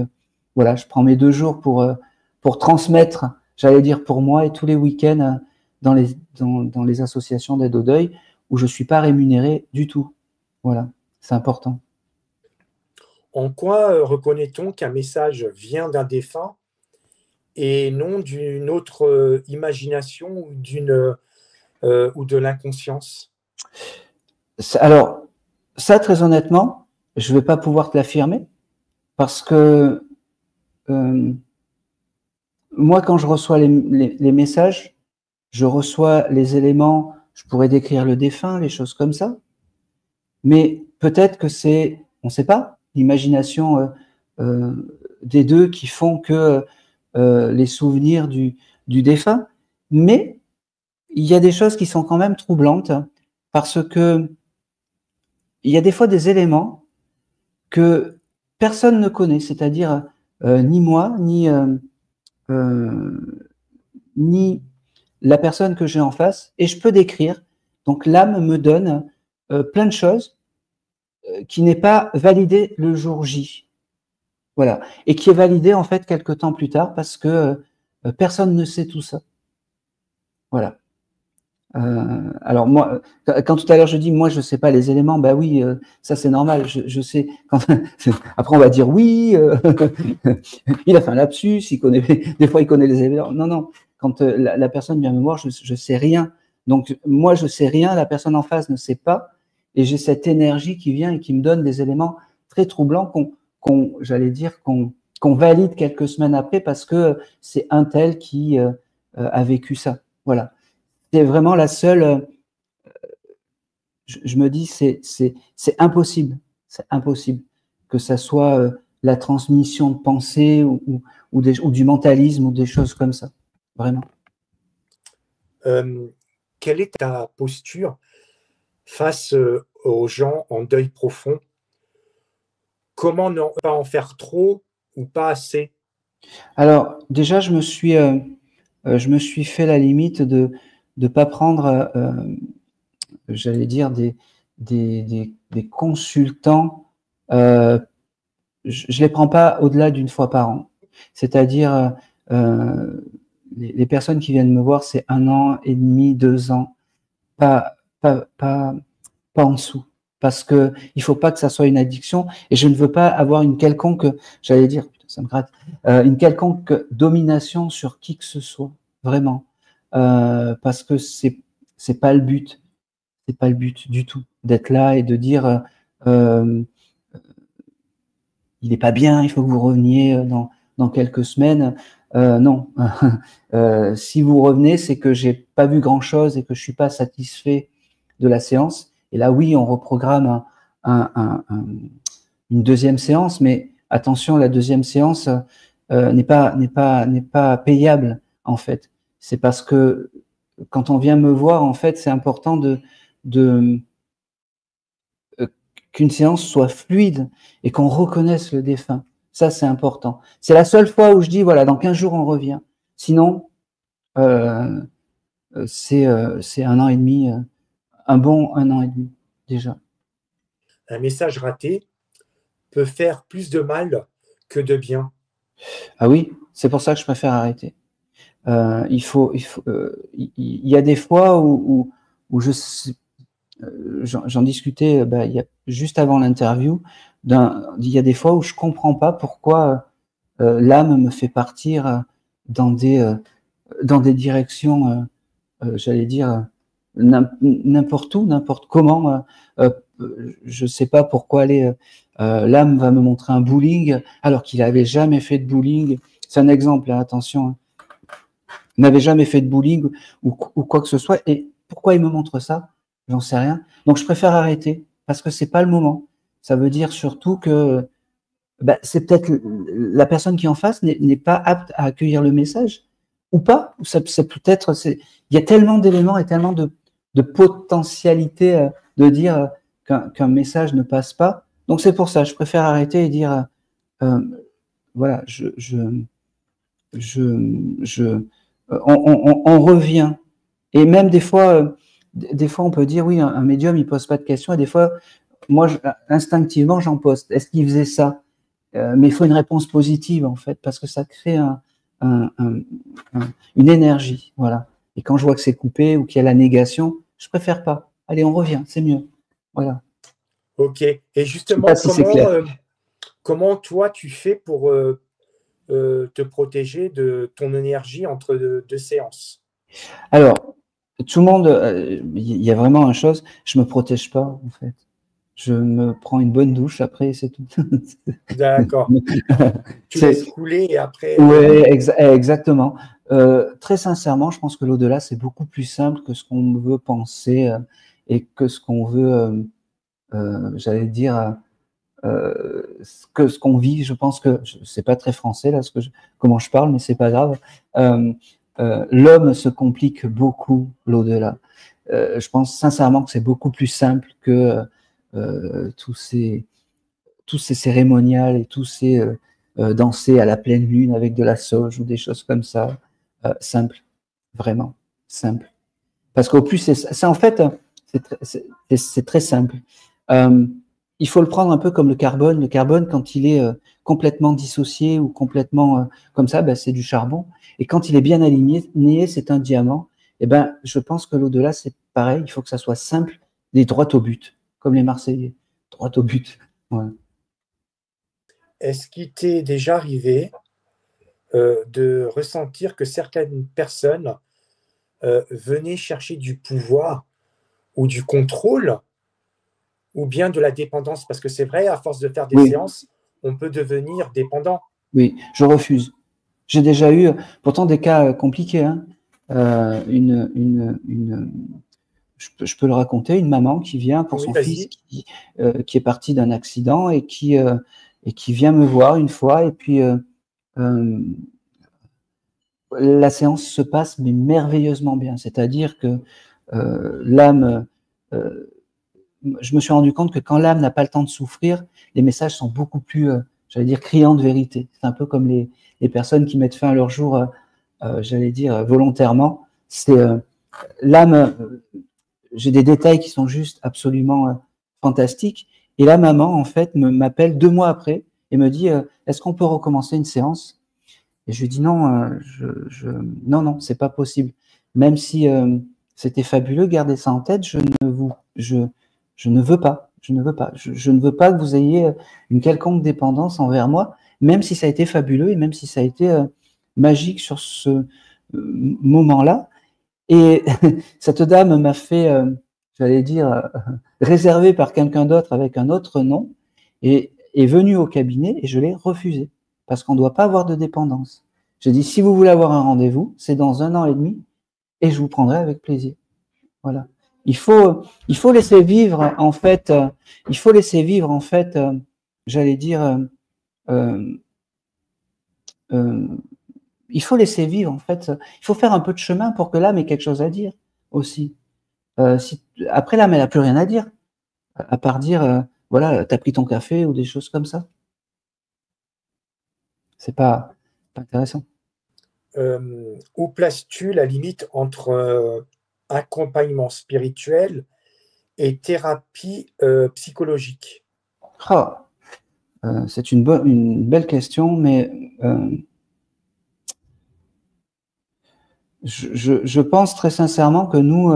voilà, je prends mes 2 jours pour transmettre, j'allais dire pour moi, et tous les week-ends dans les associations d'aide au deuil où je suis pas rémunéré du tout. Voilà, c'est important. En quoi reconnaît-on qu'un message vient d'un défunt et non d'une autre imagination ou de l'inconscience? Alors, ça, très honnêtement, je ne vais pas pouvoir te l'affirmer parce que moi, quand je reçois les messages, je reçois les éléments, je pourrais décrire le défunt, les choses comme ça, mais peut-être que c'est, on ne sait pas, l'imagination des deux qui font que les souvenirs du défunt, mais il y a des choses qui sont quand même troublantes parce que il y a des fois des éléments que personne ne connaît, c'est-à-dire ni moi, euh, ni la personne que j'ai en face, et je peux décrire. Donc l'âme me donne plein de choses qui n'est pas validé le jour J, voilà, et qui est validé en fait quelques temps plus tard parce que personne ne sait tout ça, voilà. Alors moi, quand tout à l'heure je dis moi je sais pas les éléments, bah oui, ça c'est normal, je sais. Quand, après on va dire oui, il a fait un lapsus, il connaît, des fois il connaît les éléments. Non non, quand la personne vient me voir, je sais rien. Donc moi je sais rien, la personne en face ne sait pas, et j'ai cette énergie qui vient et qui me donne des éléments très troublants j'allais dire qu'on valide quelques semaines après parce que c'est un tel qui a vécu ça. Voilà. C'est vraiment la seule. Je me dis, c'est impossible. C'est impossible que ça soit la transmission de pensée ou du mentalisme ou des choses comme ça. Vraiment. Quelle est ta posture face aux gens en deuil profond? Comment ne pas en faire trop ou pas assez? Alors, déjà, je me suis fait la limite de ne pas prendre, j'allais dire, des consultants. Je ne les prends pas au-delà d'une fois par an. C'est-à-dire, les personnes qui viennent me voir, c'est 1 an et demi, 2 ans, pas, pas, pas, pas en dessous. Parce que il faut pas que ça soit une addiction et je ne veux pas avoir une quelconque, j'allais dire, putain, ça me gratte, une quelconque domination sur qui que ce soit, vraiment. Parce que c'est pas le but, c'est pas le but du tout d'être là et de dire euh, il n'est pas bien, il faut que vous reveniez dans quelques semaines. Non, si vous revenez, c'est que j'ai pas vu grand-chose et que je suis pas satisfait de la séance. Et là, oui, on reprogramme une deuxième séance, mais attention, la deuxième séance, n'est pas payable en fait. C'est parce que quand on vient me voir, en fait, c'est important de qu'une séance soit fluide et qu'on reconnaisse le défunt. Ça, c'est important. C'est la seule fois où je dis, voilà, dans 15 jours, on revient. Sinon, c'est 1 an et demi, un bon 1 an et demi, déjà. Un message raté peut faire plus de mal que de bien. Ah oui, c'est pour ça que je préfère arrêter. Il y a des fois où j'en discutais juste avant l'interview. Il y a des fois où je comprends pas pourquoi l'âme me fait partir dans des directions, j'allais dire n'importe où, n'importe comment. Je sais pas pourquoi l'âme va me montrer un bowling alors qu'il avait jamais fait de bowling. C'est un exemple, hein, attention. Hein. Il n'avait jamais fait de bowling ou quoi que ce soit. Et pourquoi il me montre ça? J'en sais rien. Donc je préfère arrêter parce que c'est pas le moment. Ça veut dire surtout que c'est peut-être la personne qui est en face n'est pas apte à accueillir le message ou pas. Ça peut-être, il y a tellement d'éléments et tellement de potentialités de dire qu'un message ne passe pas. Donc c'est pour ça, je préfère arrêter et dire voilà, on revient. Et même des fois, on peut dire oui, un médium il pose pas de questions, et des fois, moi instinctivement j'en pose. Est-ce qu'il faisait ça? Mais il faut une réponse positive en fait, parce que ça crée une énergie, voilà. Et quand je vois que c'est coupé ou qu'il y a la négation, je préfère pas. Allez, on revient, c'est mieux. Voilà. Ok. Et justement, comment toi tu fais pour te protéger de ton énergie entre deux séances? Alors, tout le monde, il y a vraiment une chose, je me protège pas en fait. Je me prends une bonne douche après, c'est tout. D'accord. Tu laisses couler et après. Oui, exactement. Très sincèrement, je pense que l'au-delà, c'est beaucoup plus simple que ce qu'on veut penser et que ce qu'on veut, j'allais dire, que ce qu'on vit. Je pense que c'est pas très français là, comment je parle, mais c'est pas grave. L'homme se complique beaucoup l'au-delà. Je pense sincèrement que c'est beaucoup plus simple que tous ces cérémonials et tous ces danser à la pleine lune avec de la sauge ou des choses comme ça. Simple, vraiment simple. Parce qu'au plus, c'est en fait, c'est très simple. Il faut le prendre un peu comme le carbone. Le carbone, quand il est complètement dissocié ou complètement comme ça, c'est du charbon. Et quand il est bien aligné, c'est un diamant. Et je pense que l'au-delà, c'est pareil. Il faut que ça soit simple et droit au but, comme les Marseillais. Droit au but. Voilà. Est-ce qu'il t'est déjà arrivé de ressentir que certaines personnes venaient chercher du pouvoir ou du contrôle ou bien de la dépendance? Parce que c'est vrai, à force de faire des séances, on peut devenir dépendant. Oui, je refuse. J'ai déjà eu, pourtant, des cas compliqués. Hein. Je peux le raconter, une maman qui vient pour son fils qui est parti d'un accident et qui vient me voir une fois, et puis la séance se passe mais merveilleusement bien. C'est-à-dire que l'âme, je me suis rendu compte que quand l'âme n'a pas le temps de souffrir, les messages sont beaucoup plus, j'allais dire, criants de vérité. C'est un peu comme les personnes qui mettent fin à leur jour, j'allais dire, volontairement. C'est l'âme, j'ai des détails qui sont juste absolument fantastiques. Et la maman, en fait, m'appelle 2 mois après et me dit est-ce qu'on peut recommencer une séance? Et je lui dis non, non, c'est pas possible. Même si c'était fabuleux, gardez ça en tête, je ne veux pas. Je ne veux pas. Je ne veux pas que vous ayez une quelconque dépendance envers moi, même si ça a été fabuleux et même si ça a été magique sur ce moment-là. Et cette dame m'a fait, j'allais dire, réservée par quelqu'un d'autre avec un autre nom, et est venue au cabinet et je l'ai refusé, parce qu'on ne doit pas avoir de dépendance. J'ai dit, si vous voulez avoir un rendez-vous, c'est dans 1 an et demi, et je vous prendrai avec plaisir. Voilà. Il faut laisser vivre, en fait, j'allais dire, il faut laisser vivre, en fait. Il faut faire un peu de chemin pour que l'âme ait quelque chose à dire aussi. Après, l'âme, elle n'a plus rien à dire, à part dire, voilà, t'as pris ton café ou des choses comme ça. C'est pas intéressant. Où places-tu la limite entre accompagnement spirituel et thérapie psychologique? Oh, c'est une belle question, mais je pense très sincèrement que nous,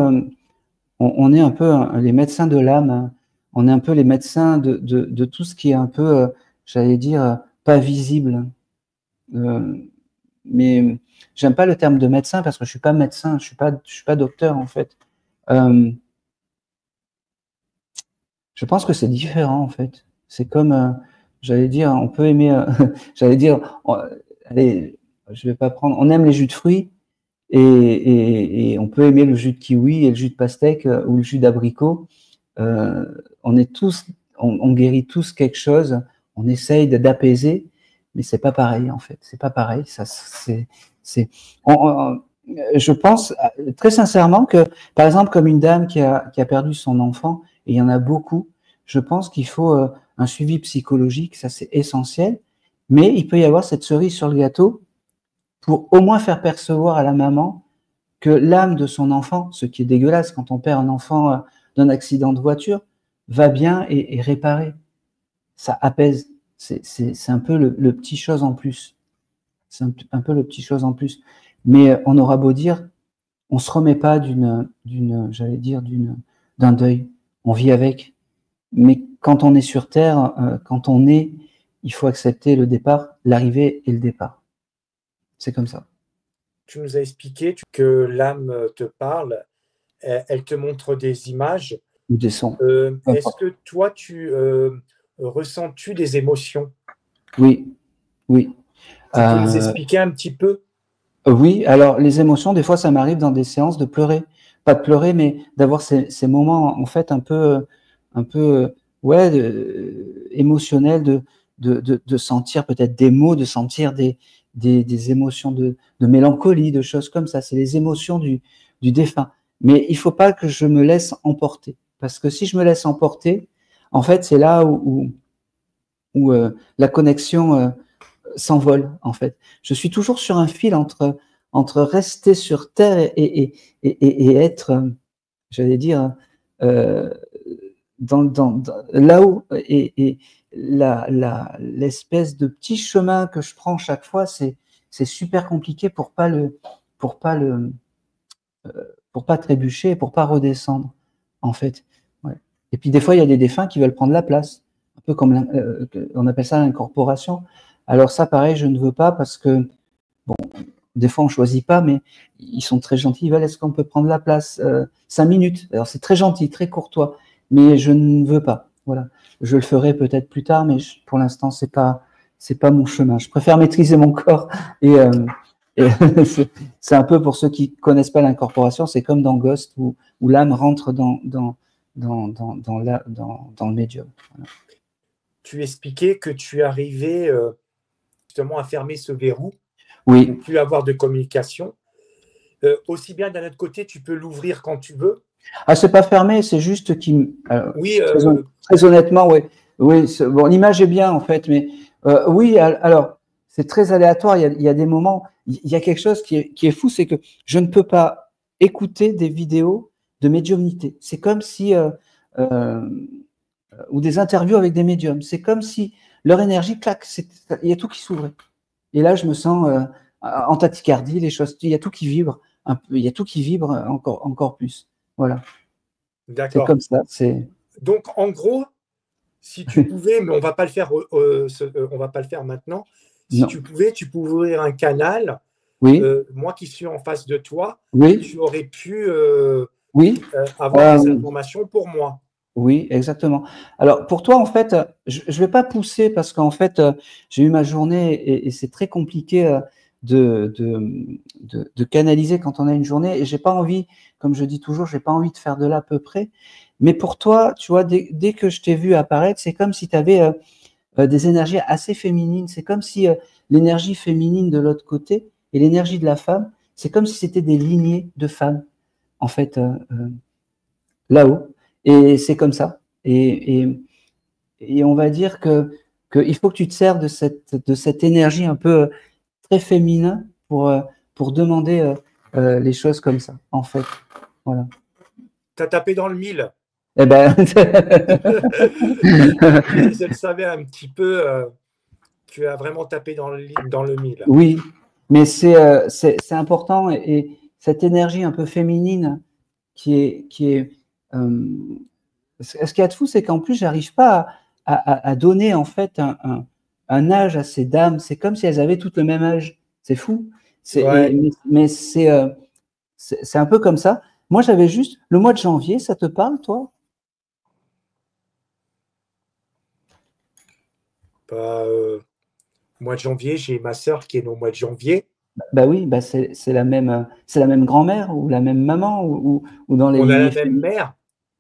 on est un peu les médecins de l'âme, hein. On est un peu les médecins de tout ce qui est un peu, j'allais dire, pas visible. Mais j'aime pas le terme de médecin parce que je suis pas médecin, je suis pas docteur en fait. Je pense que c'est différent en fait. C'est comme, j'allais dire, on peut aimer, j'allais dire, allez, je vais pas prendre, on aime les jus de fruits et on peut aimer le jus de kiwi et le jus de pastèque ou le jus d'abricot. On est tous, on guérit tous quelque chose, on essaye d'apaiser, mais c'est pas pareil en fait. C'est pas pareil. Ça, je pense très sincèrement que, par exemple, comme une dame qui a perdu son enfant, et il y en a beaucoup, je pense qu'il faut un suivi psychologique, ça c'est essentiel, mais il peut y avoir cette cerise sur le gâteau pour au moins faire percevoir à la maman que l'âme de son enfant, ce qui est dégueulasse quand on perd un enfant d'un accident de voiture, va bien et réparé. Ça apaise. C'est un peu le petit chose en plus. C'est un peu le petit chose en plus. Mais on aura beau dire, on se remet pas j'allais dire, d'un deuil. On vit avec. Mais quand on est sur Terre, quand on est, il faut accepter le départ, l'arrivée et le départ. C'est comme ça. Tu nous as expliqué que l'âme te parle, elle te montre des images. Ou des sons. Est-ce que toi, ressens-tu des émotions? Oui, oui. Tu peux nous expliquer un petit peu? Oui, alors les émotions, des fois, ça m'arrive dans des séances de pleurer. Pas de pleurer, mais d'avoir ces moments, en fait, un peu, ouais, émotionnels, de sentir peut-être des mots, de sentir des émotions de mélancolie, de choses comme ça. C'est les émotions du défunt. Mais il faut pas que je me laisse emporter. Parce que si je me laisse emporter, en fait, c'est là où la connexion s'envole, en fait. Je suis toujours sur un fil entre rester sur Terre et être, j'allais dire, là-haut. Et l'espèce de petit chemin que je prends chaque fois, c'est super compliqué pour pas trébucher, pour pas redescendre, en fait. Ouais. Et puis des fois, il y a des défunts qui veulent prendre la place, un peu comme on appelle ça l'incorporation. Alors ça, pareil, je ne veux pas parce que, bon, des fois on choisit pas, mais ils sont très gentils. Ils veulent, est-ce qu'on peut prendre la place 5 minutes. Alors c'est très gentil, très courtois, mais je ne veux pas. Voilà, je le ferai peut-être plus tard, mais pour l'instant c'est pas mon chemin. Je préfère maîtriser mon corps et c'est un peu pour ceux qui connaissent pas l'incorporation, c'est comme dans Ghost où l'âme rentre dans le médium. Voilà. Tu expliquais que tu arrivais justement à fermer ce verrou, oui. Ne plus avoir de communication. Aussi bien d'un autre côté, tu peux l'ouvrir quand tu veux. Ah, c'est pas fermé, c'est juste qu'il. Oui. Très honnêtement, oui. Oui. Bon, l'image est bien en fait, mais oui. Alors, c'est très aléatoire. Il y a des moments. Il y a quelque chose qui est fou, c'est que je ne peux pas écouter des vidéos de médiumnité. C'est comme si ou des interviews avec des médiums. C'est comme si leur énergie, clac, il y a tout qui s'ouvrait. Et là, je me sens en tachycardie, les choses, il y a tout qui vibre, un peu, il y a tout qui vibre encore plus. Voilà. D'accord. C'est comme ça. Donc, en gros, si tu pouvais, mais on va pas le faire, on va pas le faire maintenant. Si non. Tu peux ouvrir un canal. Oui. Moi qui suis en face de toi, oui. Tu aurais pu oui. avoir des informations pour moi. Oui, exactement. Alors pour toi, en fait, je vais pas pousser parce qu'en fait, j'ai eu ma journée et c'est très compliqué de canaliser quand on a une journée. Et j'ai pas envie, comme je dis toujours, j'ai pas envie de faire de l'à peu près. Mais pour toi, tu vois, dès que je t'ai vu apparaître, c'est comme si tu avais des énergies assez féminines. C'est comme si l'énergie féminine de l'autre côté et l'énergie de la femme, c'est comme si c'était des lignées de femmes, en fait, là-haut. Et c'est comme ça. Et on va dire que il faut que tu te serves de cette énergie un peu très féminin pour demander les choses comme ça, en fait. Voilà. T'as tapé dans le mille. Eh ben, Je le savais un petit peu. Tu as vraiment tapé dans le mille. oui, mais c'est important et cette énergie un peu féminine qui est ce qu'il y a de fou, c'est qu'en plus, j'arrive pas à donner en fait un âge à ces dames. C'est comme si elles avaient toutes le même âge. C'est fou. Ouais. Mais c'est un peu comme ça. Moi, j'avais juste le mois de janvier. Ça te parle, toi? Bah, mois de janvier, j'ai ma sœur qui est née au mois de janvier. Bah oui, bah c'est la même grand-mère ou la même maman ou dans les On a la lignées même féminines. mère.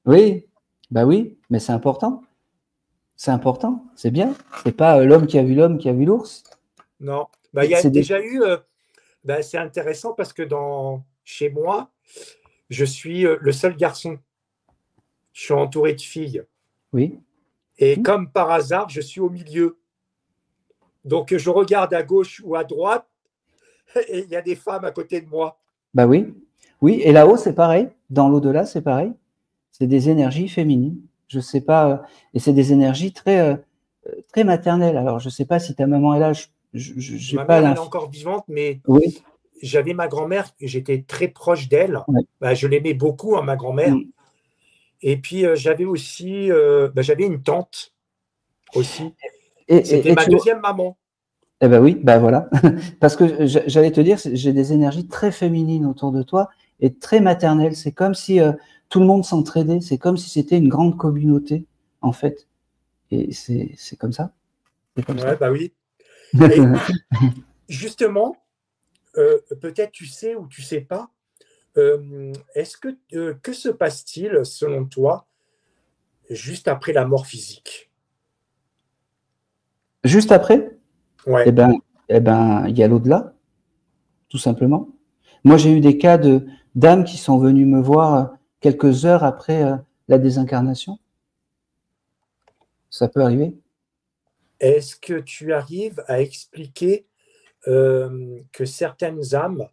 Oui, bah oui, mais c'est important. C'est important. C'est bien. C'est pas l'homme qui a vu l'homme qui a vu l'ours. Non. Bah, il y a C'est des... déjà eu. Bah, c'est intéressant parce que chez moi, je suis le seul garçon. Je suis entouré de filles. Oui. Et comme par hasard, je suis au milieu. Donc, je regarde à gauche ou à droite et il y a des femmes à côté de moi. Bah oui, oui, et là-haut, c'est pareil. Dans l'au-delà, c'est pareil. C'est des énergies féminines. Je sais pas, et c'est des énergies très maternelles. Alors, je sais pas si ta maman est là. J'ai Ma pas mère, elle est l'info. encore vivante, mais Oui, j'avais ma grand-mère, j'étais très proche d'elle. ouais. Bah, je l'aimais beaucoup, hein, ma grand-mère. Mm. Et puis, j'avais aussi j'avais une tante aussi. C'était Et ma tu vois, deuxième maman. eh ben oui, bah voilà. Parce que j'allais te dire, j'ai des énergies très féminines autour de toi et très maternelles. C'est comme si tout le monde s'entraidait. C'est comme si c'était une grande communauté, en fait. Et c'est comme ça. C'est comme Ouais, ça. bah oui. Et justement, peut-être tu sais ou tu sais pas, est-ce que se passe-t-il, selon toi, juste après la mort physique? Juste après, eh Ouais. ben, il y a l'au-delà, tout simplement. Moi, j'ai eu des cas de d'âmes qui sont venues me voir quelques heures après la désincarnation. Ça peut arriver. Est-ce que tu arrives à expliquer que certaines âmes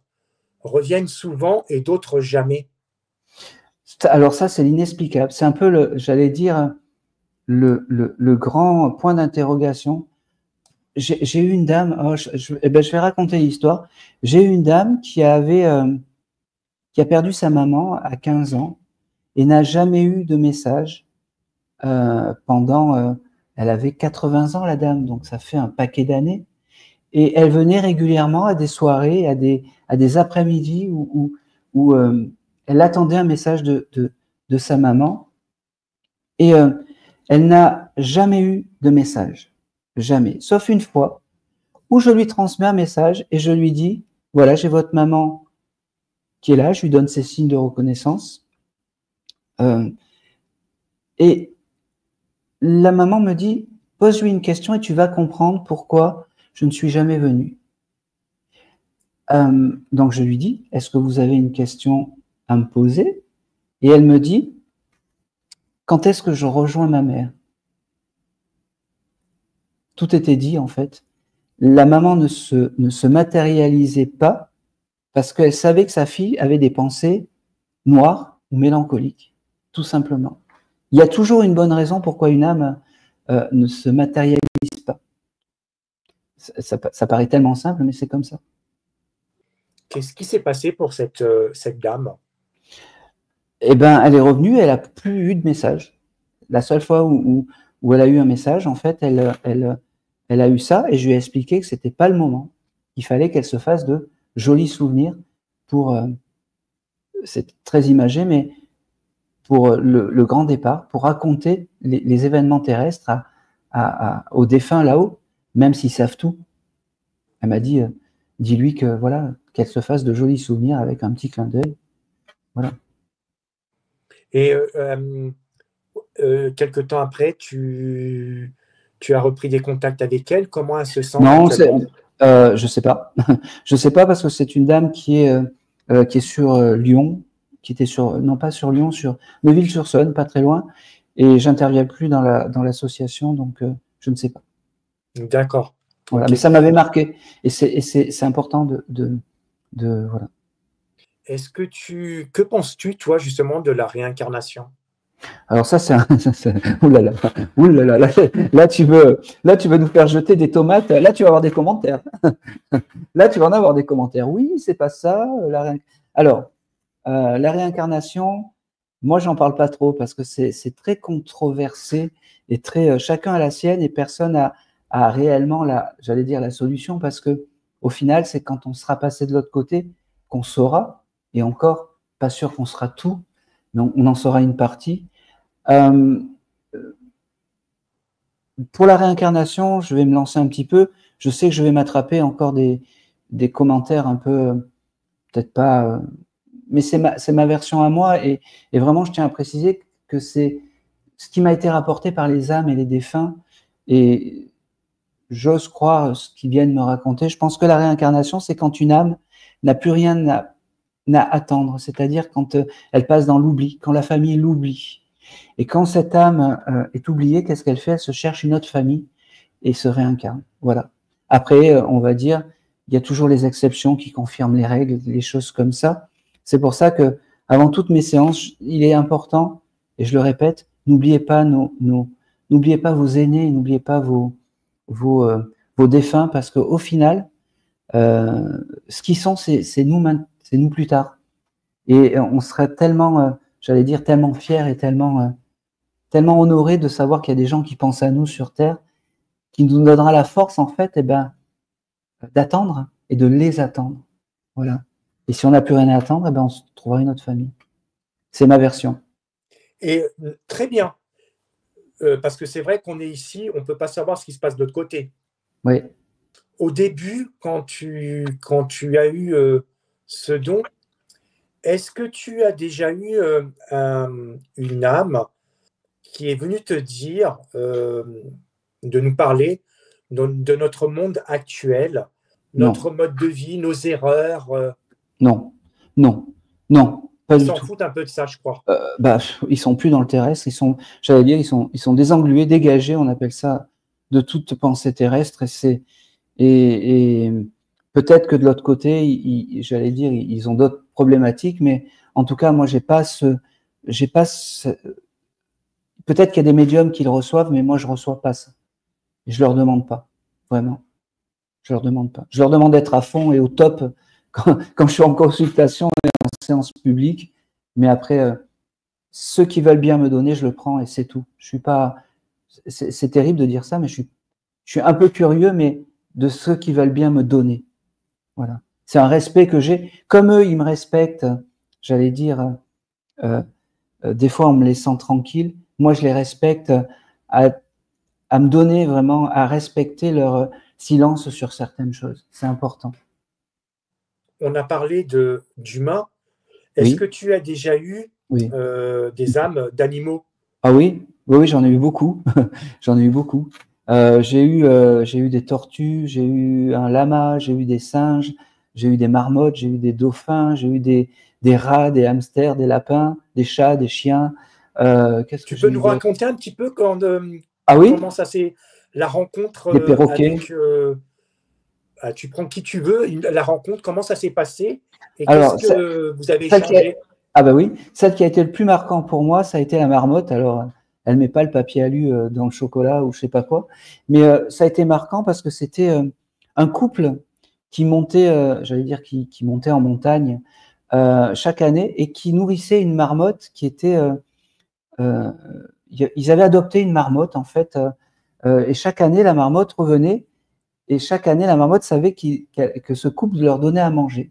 reviennent souvent et d'autres jamais? Alors ça, c'est l'inexplicable. C'est un peu, j'allais dire, le grand point d'interrogation. J'ai eu une dame, oh, eh ben, je vais raconter l'histoire. J'ai eu une dame qui a perdu sa maman à 15 ans et n'a jamais eu de message pendant, elle avait 80 ans, la dame, donc ça fait un paquet d'années. Et elle venait régulièrement à des soirées, à des après-midi où elle attendait un message de sa maman. Et elle n'a jamais eu de message. Jamais. Sauf une fois où je lui transmets un message et je lui dis, voilà, j'ai votre maman qui est là, je lui donne ses signes de reconnaissance. Euh, et la maman me dit, pose-lui une question et tu vas comprendre pourquoi je ne suis jamais venue. Donc je lui dis, est-ce que vous avez une question à me poser? Et elle me dit, quand est-ce que je rejoins ma mère? Tout était dit en fait. La maman ne se matérialisait pas parce qu'elle savait que sa fille avait des pensées noires ou mélancoliques, tout simplement. Il y a toujours une bonne raison pourquoi une âme ne se matérialise pas. Ça paraît tellement simple, mais c'est comme ça. Qu'est-ce qui s'est passé pour cette dame? Eh ben, elle est revenue, elle a plus eu de message. La seule fois où elle a eu un message, en fait, elle a eu ça et je lui ai expliqué que c'était pas le moment. Il fallait qu'elle se fasse de jolis souvenirs pour, c'est très imagé, mais pour le grand départ, pour raconter les événements terrestres aux défunts là-haut, même s'ils savent tout. Elle m'a dit, dis-lui que voilà, qu'elle se fasse de jolis souvenirs avec un petit clin d'œil. Voilà. Et quelque temps après, tu as repris des contacts avec elle. Comment elle se sent Non, actuellement? je sais pas. Je sais pas parce que c'est une dame qui est sur Lyon, qui était sur, non pas sur Lyon, sur Neuville-sur-Saône, pas très loin. Et j'interviens plus dans l'association, donc je ne sais pas. D'accord. Voilà, Ok. mais ça m'avait marqué. Et c'est important voilà. Que penses-tu, toi, justement, de la réincarnation? Alors ça, oulala, oulala, là, tu veux nous faire jeter des tomates. Là, tu vas avoir des commentaires. Là, tu vas en avoir des commentaires. Oui, c'est pas ça. Alors, la réincarnation, moi, j'en parle pas trop parce que c'est très controversé et très chacun a la sienne et personne a réellement j'allais dire la solution parce que au final, c'est quand on sera passé de l'autre côté qu'on saura et encore pas sûr qu'on sera tout, mais on en saura une partie. Euh, pour la réincarnation, je vais me lancer un petit peu. Je sais que je vais m'attraper encore des commentaires un peu, peut-être pas, mais c'est ma version à moi. Et vraiment, je tiens à préciser que c'est ce qui m'a été rapporté par les âmes et les défunts. Et j'ose croire ce qu'ils viennent me raconter. Je pense que la réincarnation, c'est quand une âme n'a plus rien à attendre. C'est-à-dire quand elle passe dans l'oubli, quand la famille l'oublie. Et quand cette âme est oubliée, qu'est-ce qu'elle fait? Elle se cherche une autre famille et se réincarne. Voilà. Après, on va dire, il y a toujours les exceptions qui confirment les règles, les choses comme ça. C'est pour ça que, avant toutes mes séances, il est important, et je le répète, n'oubliez pas n'oubliez pas vos aînés, n'oubliez pas vos défunts, parce qu'au final, ce qu'ils sont, c'est nous plus tard. Et on serait tellement, j'allais dire, tellement fiers et tellement honorés de savoir qu'il y a des gens qui pensent à nous sur Terre, qui nous donnera la force, en fait, d'attendre et de les attendre. Voilà. Et si on n'a plus rien à attendre, on se trouvera une autre famille. C'est ma version. Et très bien, parce que c'est vrai qu'on est ici, on ne peut pas savoir ce qui se passe de l'autre côté. Oui. Au début, quand tu as eu ce don, est-ce que tu as déjà eu une âme qui est venue te dire, de nous parler de notre monde actuel, notre Non. mode de vie, nos erreurs? Non. Non. Non. Pas Ils du s'en tout. foutent un peu de ça, je crois. Ils sont plus dans le terrestre. J'allais dire, ils sont désenglués, dégagés. On appelle ça de toute pensée terrestre. Et peut-être que de l'autre côté, j'allais dire, ils ont d'autres problématiques, mais en tout cas, moi, peut-être qu'il y a des médiums qui le reçoivent, mais moi, je reçois pas ça. Et je leur demande pas, vraiment. Je leur demande pas. Je leur demande d'être à fond et au top quand je suis en consultation et en séance publique. Mais après, ceux qui veulent bien me donner, je le prends et c'est tout. Je suis pas. C'est terrible de dire ça, mais je suis un peu curieux, mais de ceux qui veulent bien me donner. Voilà. C'est un respect que j'ai. Comme eux, ils me respectent. J'allais dire, des fois en me laissant tranquille. Moi, je les respecte à me donner vraiment, à respecter leur silence sur certaines choses. C'est important. On a parlé d'humains. Est-ce Oui, que tu as déjà eu oui. des âmes d'animaux? Ah oui, oui, oui, j'en ai eu beaucoup. J'en ai eu beaucoup. J'ai eu des tortues, j'ai eu un lama, j'ai eu des singes, j'ai eu des marmottes, j'ai eu des dauphins, j'ai eu des rats, des hamsters, des lapins, des chats, des chiens. Qu'est-ce que Tu peux j'ai eu nous d'autre? raconter un petit peu Ah oui, comment ça s'est la rencontre des perroquets. avec tu prends qui tu veux, la rencontre, comment ça s'est passé et qu'est-ce Alors, que vous avez celle qui a, échangé? ah bah oui, celle qui a été le plus marquant pour moi, ça a été la marmotte. Alors, elle met pas le papier alu dans le chocolat ou je sais pas quoi, mais ça a été marquant parce que c'était un couple qui montait, j'allais dire qui montait en montagne chaque année et qui nourrissait une marmotte qui était, euh, ils avaient adopté une marmotte en fait, et chaque année la marmotte revenait et chaque année la marmotte savait que ce couple leur donnait à manger.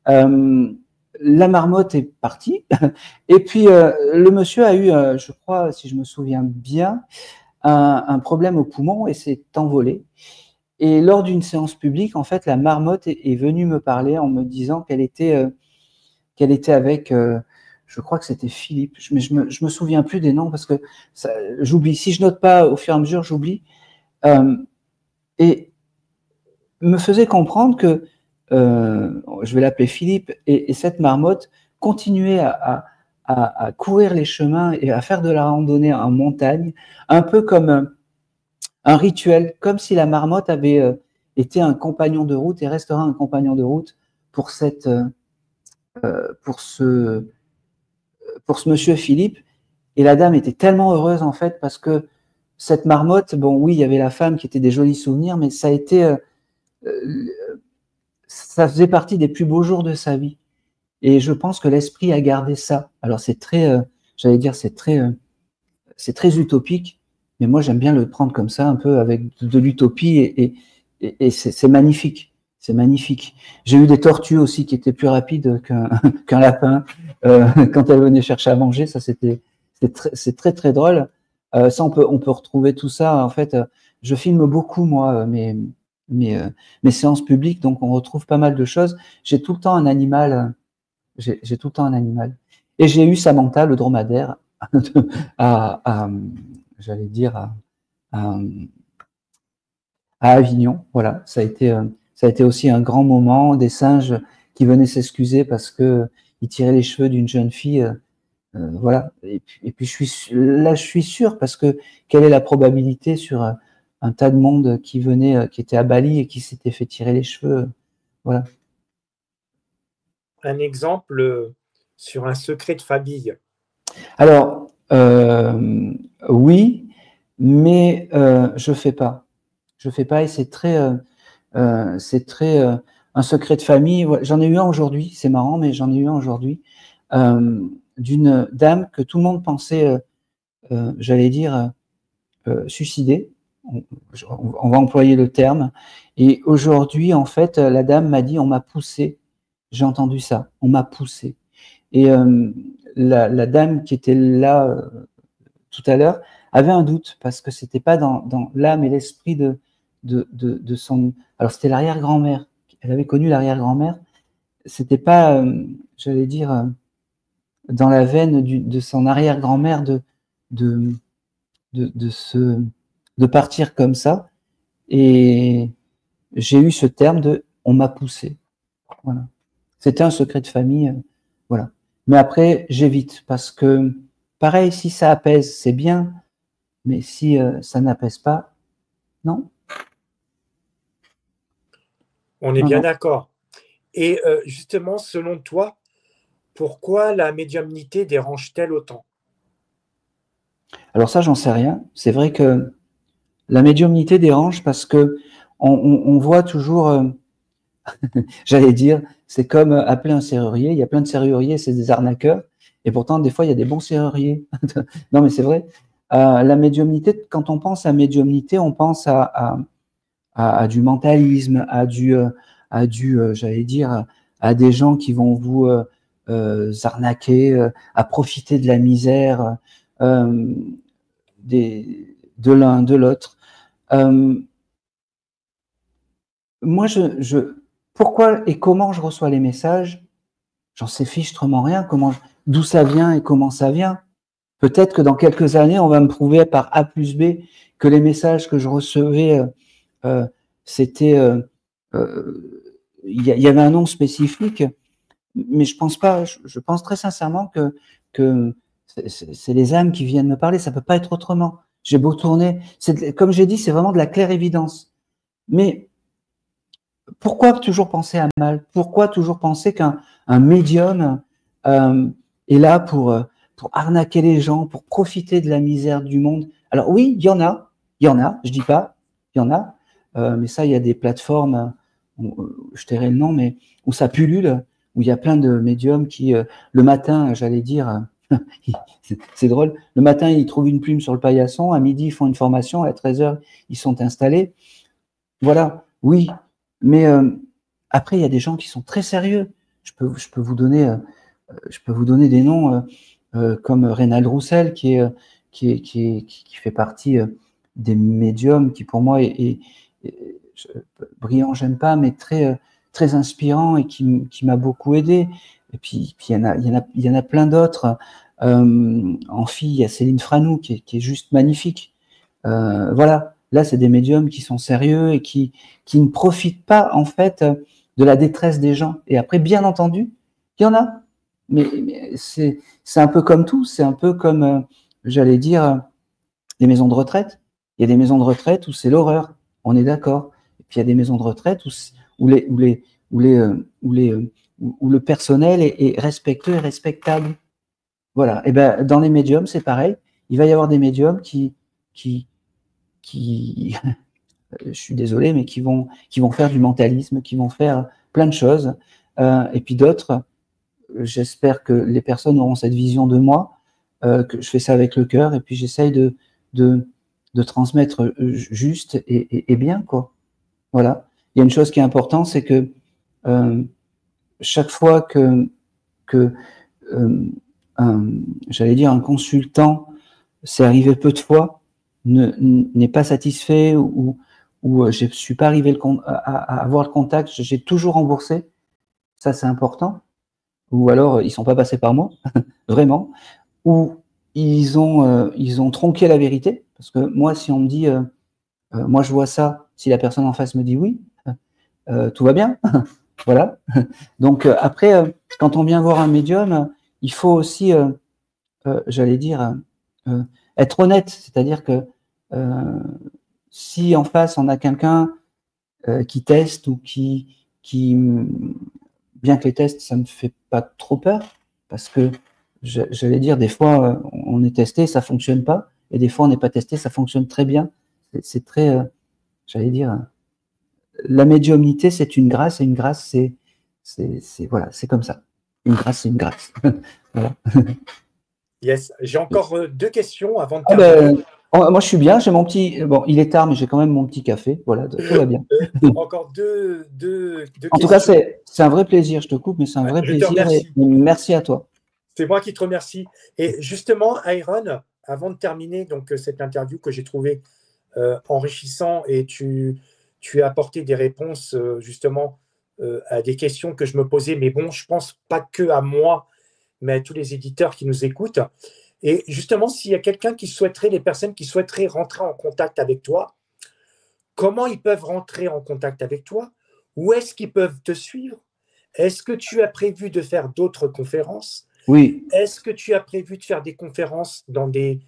Euh, la marmotte est partie. Et puis, le monsieur a eu, je crois, si je me souviens bien, un problème au poumon et s'est envolé. Et lors d'une séance publique, en fait, la marmotte est venue me parler en me disant qu'elle était avec, je crois que c'était Philippe, mais je me souviens plus des noms parce que j'oublie. Si je note pas au fur et à mesure, j'oublie. Et me faisait comprendre que, je vais l'appeler Philippe, et cette marmotte continuait à courir les chemins et à faire de la randonnée en montagne, un peu comme un rituel, comme si la marmotte avait été un compagnon de route et restera un compagnon de route pour pour ce monsieur Philippe. Et la dame était tellement heureuse en fait parce que cette marmotte, bon oui, il y avait la femme qui était des jolis souvenirs, mais ça a été, ça faisait partie des plus beaux jours de sa vie. Et je pense que l'esprit a gardé ça. Alors c'est très, j'allais dire, c'est très utopique, mais moi j'aime bien le prendre comme ça, un peu avec de l'utopie, et c'est magnifique. C'est magnifique. J'ai eu des tortues aussi qui étaient plus rapides qu'un lapin quand elles venaient chercher à manger. Ça, c'est très très drôle. Ça, on peut retrouver tout ça. En fait, je filme beaucoup moi mes séances publiques, donc on retrouve pas mal de choses. J'ai tout le temps un animal. J'ai tout le temps un animal. Et j'ai eu Samantha, le dromadaire, j'allais dire à Avignon. Voilà, ça a été aussi un grand moment. Des singes qui venaient s'excuser parce que ils tiraient les cheveux d'une jeune fille. Voilà. Et puis je suis sûr parce que quelle est la probabilité sur un tas de monde qui venait, qui était à Bali et qui s'était fait tirer les cheveux. Voilà. Un exemple sur un secret de famille. Alors, oui, mais je fais pas. Je fais pas, et c'est très un secret de famille. J'en ai eu un aujourd'hui, c'est marrant, mais j'en ai eu un aujourd'hui d'une dame que tout le monde pensait, j'allais dire, suicider. On va employer le terme. Et aujourd'hui, en fait, la dame m'a dit, on m'a poussé. J'ai entendu ça, on m'a poussé. Et la dame qui était là tout à l'heure avait un doute parce que c'était pas dans l'âme et l'esprit de son. Alors c'était l'arrière-grand-mère. Elle avait connu l'arrière-grand-mère. C'était pas, j'allais dire, dans la veine de son arrière-grand-mère de, de partir comme ça. Et j'ai eu ce terme de on m'a poussé. Voilà. C'était un secret de famille. Voilà. Mais après, j'évite parce que, pareil, si ça apaise, c'est bien, mais si ça n'apaise pas, non. On est bien d'accord. Et justement, selon toi, pourquoi la médiumnité dérange-t-elle autant? Alors ça, j'en sais rien. C'est vrai que la médiumnité dérange parce que on voit toujours, j'allais dire, c'est comme appeler un serrurier. Il y a plein de serruriers, c'est des arnaqueurs. Et pourtant, des fois, il y a des bons serruriers. Non, mais c'est vrai. La médiumnité, quand on pense à médiumnité, on pense à du mentalisme, j'allais dire, à des gens qui vont vous arnaquer, à profiter de la misère de l'un, de l'autre. Moi, pourquoi et comment je reçois les messages, j'en sais fichtrement rien. D'où ça vient et comment ça vient. Peut-être que dans quelques années, on va me prouver par A plus B que les messages que je recevais, c'était, il y avait un nom spécifique, mais je pense pas. Je pense très sincèrement que c'est les âmes qui viennent me parler. Ça peut pas être autrement. J'ai beau tourner, comme j'ai dit, c'est vraiment de la claire-évidence. Mais pourquoi toujours penser à mal? Pourquoi toujours penser qu'un médium est là pour arnaquer les gens, pour profiter de la misère du monde? Alors oui, il y en a, je dis pas, il y en a, mais ça, il y a des plateformes, je tairai le nom, mais où ça pullule, où il y a plein de médiums qui, le matin, j'allais dire, c'est drôle, le matin, ils trouvent une plume sur le paillasson, à midi, ils font une formation, à 13h, ils sont installés. Voilà, oui, mais après, il y a des gens qui sont très sérieux. Je peux vous donner des noms comme Reynald Roussel, qui fait partie des médiums, qui pour moi est brillant, j'aime pas, mais très inspirant et qui m'a beaucoup aidé. Et puis il y en a plein d'autres. En fille, il y a Céline Franou qui est juste magnifique. Voilà. Là, c'est des médiums qui sont sérieux et qui ne profitent pas, en fait, de la détresse des gens. Et après, bien entendu, il y en a. Mais c'est un peu comme tout. C'est un peu comme, j'allais dire, les maisons de retraite. Il y a des maisons de retraite où c'est l'horreur. On est d'accord. Et puis, il y a des maisons de retraite où le personnel est respectueux et respectable. Voilà. Et ben, dans les médiums, c'est pareil. Il va y avoir des médiums qui je suis désolé, mais qui vont faire du mentalisme, qui vont faire plein de choses. Et puis d'autres, j'espère que les personnes auront cette vision de moi, que je fais ça avec le cœur, et puis j'essaye de transmettre juste et bien, quoi. Voilà. Il y a une chose qui est importante, c'est que chaque fois que j'allais dire, un consultant, c'est arrivé peu de fois, n'est pas satisfait ou je ne suis pas arrivé à avoir le contact, j'ai toujours remboursé, ça c'est important, ou alors ils ne sont pas passés par moi, vraiment, ou ils ont tronqué la vérité, parce que moi, si on me dit, moi je vois ça, si la personne en face me dit oui, tout va bien, voilà. Donc après, quand on vient voir un médium, il faut aussi, j'allais dire, être honnête, c'est-à-dire que si en face on a quelqu'un qui teste ou qui, bien que les tests, ça me fait pas trop peur, parce que j'allais dire, des fois on est testé, ça fonctionne pas, et des fois on n'est pas testé, ça fonctionne très bien. C'est très, j'allais dire, la médiumnité, c'est une grâce, et une grâce, voilà, c'est comme ça. Une grâce, c'est une grâce. Voilà. Yes, j'ai encore 2 questions avant de Ah terminer. moi, je suis bien, j'ai mon petit. Bon, il est tard, mais j'ai quand même mon petit café. Voilà, tout va bien. Encore deux En tout cas, questions. c'est un vrai plaisir. Je te coupe, mais c'est un vrai Je te plaisir et remercie. merci à toi. C'est moi qui te remercie. Et justement, Iron, avant de terminer donc, cette interview que j'ai trouvée enrichissant et tu as apporté des réponses justement à des questions que je me posais, mais bon, je pense pas que à moi, mais à tous les éditeurs qui nous écoutent. Et justement, s'il y a quelqu'un qui souhaiterait, les personnes qui souhaiteraient rentrer en contact avec toi, comment ils peuvent rentrer en contact avec toi? Où est-ce qu'ils peuvent te suivre? Est-ce que tu as prévu de faire d'autres conférences? Oui. Est-ce que tu as prévu de faire des conférences dans des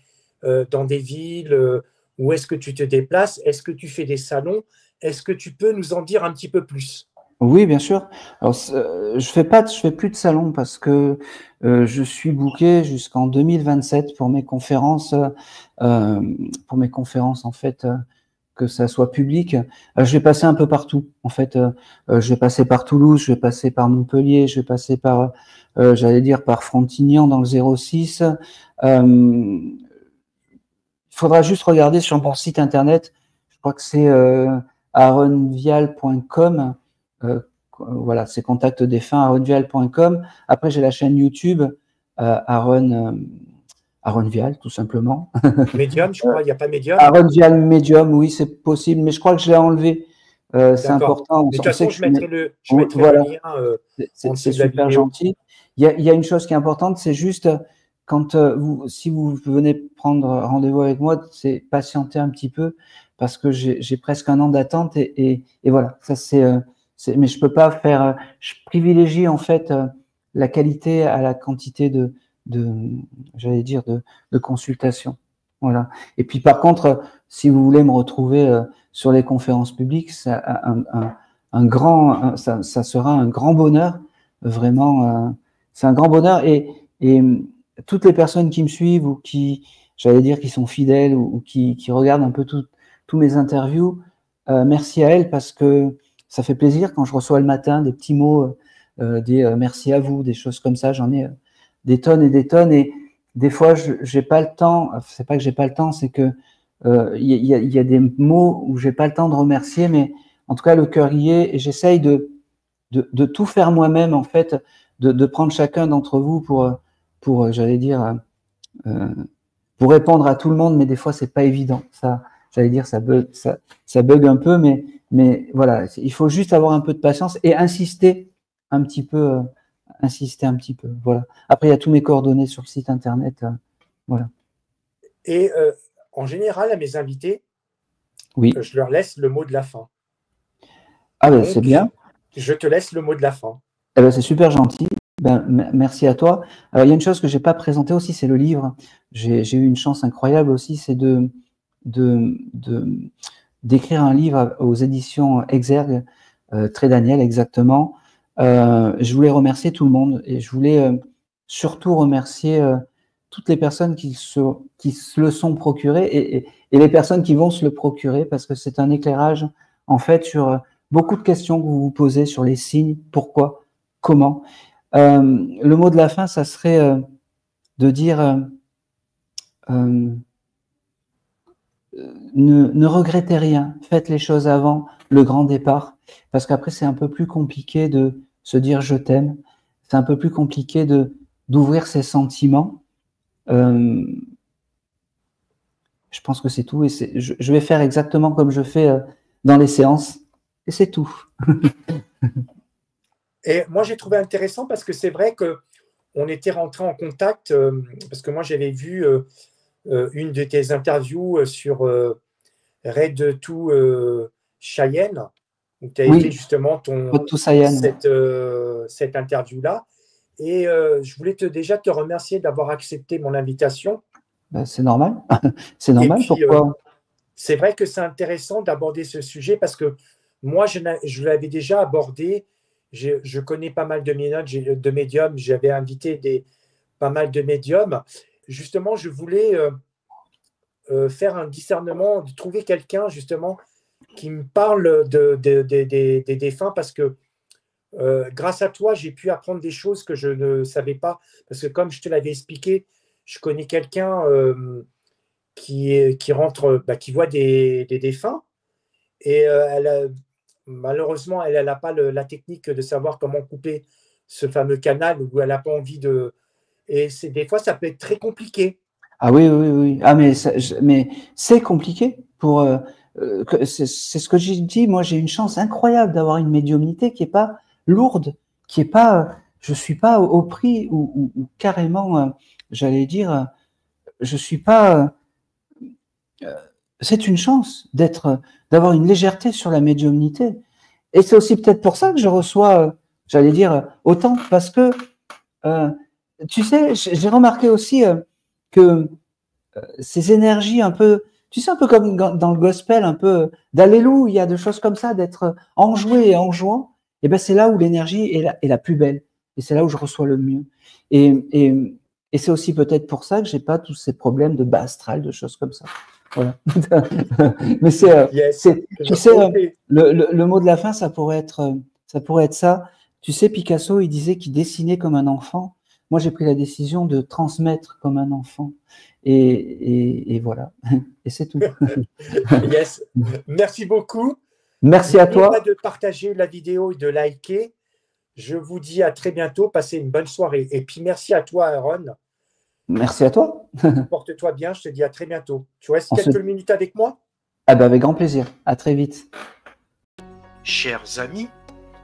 villes où est-ce que tu te déplaces? Est-ce que tu fais des salons? Est-ce que tu peux nous en dire un petit peu plus? Oui, bien sûr. Alors, je fais plus de salon parce que je suis booké jusqu'en 2027 pour mes conférences en fait, que ça soit public. Je vais passer un peu partout. En fait, je vais passer par Toulouse, je vais passer par Montpellier, je vais passer par, j'allais dire par Frontignan dans le 06. Il faudra juste regarder sur mon site internet. Je crois que c'est aronvial.com. Voilà, c'est contact défunt aronvial.com. Après, j'ai la chaîne YouTube Aaron Vial, tout simplement. Médium, je crois, il n'y a pas médium. Aaron Vial Medium, oui, c'est possible, mais je crois que je l'ai enlevé. C'est D'accord. important. Mais de toute On sait façon, que je mettrai le voilà, lien en c'est dessous de la super vidéo. gentil. Il y a une chose qui est importante, c'est juste quand si vous venez prendre rendez-vous avec moi, c'est patienter un petit peu parce que j'ai presque un an d'attente et voilà, ça mais je peux pas faire. Je privilégie en fait la qualité à la quantité de j'allais dire de consultation. Voilà. Et puis par contre, si vous voulez me retrouver sur les conférences publiques, ça sera un grand bonheur, vraiment. C'est un grand bonheur et toutes les personnes qui me suivent ou qui, j'allais dire, qui sont fidèles ou qui regardent un peu tous mes interviews, merci à elles parce que ça fait plaisir quand je reçois le matin des petits mots, des merci à vous, des choses comme ça. J'en ai des tonnes et des tonnes et des fois j'ai pas le temps. C'est pas que j'ai pas le temps, c'est que il y a des mots où j'ai pas le temps de remercier, mais en tout cas le cœur y est et j'essaye de tout faire moi-même en fait, de prendre chacun d'entre vous pour j'allais dire euh, pour répondre à tout le monde, mais des fois c'est pas évident. Ça, j'allais dire ça bug un peu, mais voilà, il faut juste avoir un peu de patience et un petit peu, insister un petit peu. Voilà. Après il y a tous mes coordonnées sur le site internet. Voilà. Et en général, à mes invités, Oui. je leur laisse le mot de la fin. Ah ben c'est bien. Je te laisse le mot de la fin. Eh ben, c'est super gentil. Ben, merci à toi. Alors, il y a une chose que j'ai pas présentée aussi, c'est le livre. J'ai eu une chance incroyable aussi, c'est d'écrire un livre aux éditions Exergue, Trait Daniel exactement. Je voulais remercier tout le monde et je voulais surtout remercier toutes les personnes qui se le sont procurées et les personnes qui vont se le procurer parce que c'est un éclairage en fait sur beaucoup de questions que vous vous posez sur les signes, pourquoi, comment. Le mot de la fin, ça serait de dire ne regrettez rien, faites les choses avant le grand départ, parce qu'après c'est un peu plus compliqué de se dire je t'aime, c'est un peu plus compliqué d'ouvrir ses sentiments. Je pense que c'est tout, et je vais faire exactement comme je fais dans les séances, et c'est tout. Et moi j'ai trouvé intéressant parce que c'est vrai que on était rentré en contact, parce que moi j'avais vu une de tes interviews sur Red to Cheyenne, où tu avais fait justement cette interview-là. Et je voulais déjà te remercier d'avoir accepté mon invitation. Ben, c'est normal. C'est normal. Et puis, pourquoi c'est vrai que c'est intéressant d'aborder ce sujet parce que moi, je l'avais déjà abordé. Je connais pas mal de médiums. J'avais invité pas mal de médiums. Justement, je voulais faire un discernement, de trouver quelqu'un justement qui me parle des défunts parce que grâce à toi, j'ai pu apprendre des choses que je ne savais pas. Parce que comme je te l'avais expliqué, je connais quelqu'un qui voit des défunts et malheureusement, elle n'a pas la technique de savoir comment couper ce fameux canal où elle n'a pas envie de… Et des fois, ça peut être très compliqué. Ah oui, oui, oui. Ah, mais c'est compliqué pour. C'est ce que j'ai dit. Moi, j'ai une chance incroyable d'avoir une médiumnité qui est pas lourde, qui est pas. Je suis pas au prix ou carrément, j'allais dire, je suis pas. C'est une chance d'avoir une légèreté sur la médiumnité. Et c'est aussi peut-être pour ça que je reçois, j'allais dire, autant, parce que tu sais, j'ai remarqué aussi que ces énergies un peu, tu sais, un peu comme dans le gospel, un peu d'alléluia, de choses comme ça, d'être enjoué et enjouant, et ben c'est là où l'énergie est la plus belle, et c'est là où je reçois le mieux. Et c'est aussi peut-être pour ça que j'ai pas tous ces problèmes de bas astral, de choses comme ça. Voilà. Mais tu sais, le mot de la fin, ça pourrait être ça. Tu sais, Picasso, il disait qu'il dessinait comme un enfant. Moi, j'ai pris la décision de transmettre comme un enfant. Et voilà. Et c'est tout. Yes. Merci beaucoup. Merci à toi. N'oubliez pas de partager la vidéo et de liker. Je vous dis à très bientôt. Passez une bonne soirée. Et puis, merci à toi, Aaron. Merci à toi. Porte-toi bien. Je te dis à très bientôt. Tu restes quelques minutes avec moi? Ah ben, avec grand plaisir. À très vite. Chers amis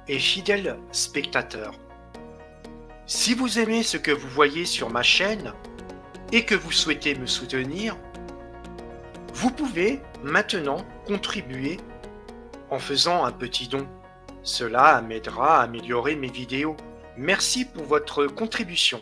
et fidèles spectateurs, si vous aimez ce que vous voyez sur ma chaîne et que vous souhaitez me soutenir, vous pouvez maintenant contribuer en faisant un petit don. Cela m'aidera à améliorer mes vidéos. Merci pour votre contribution.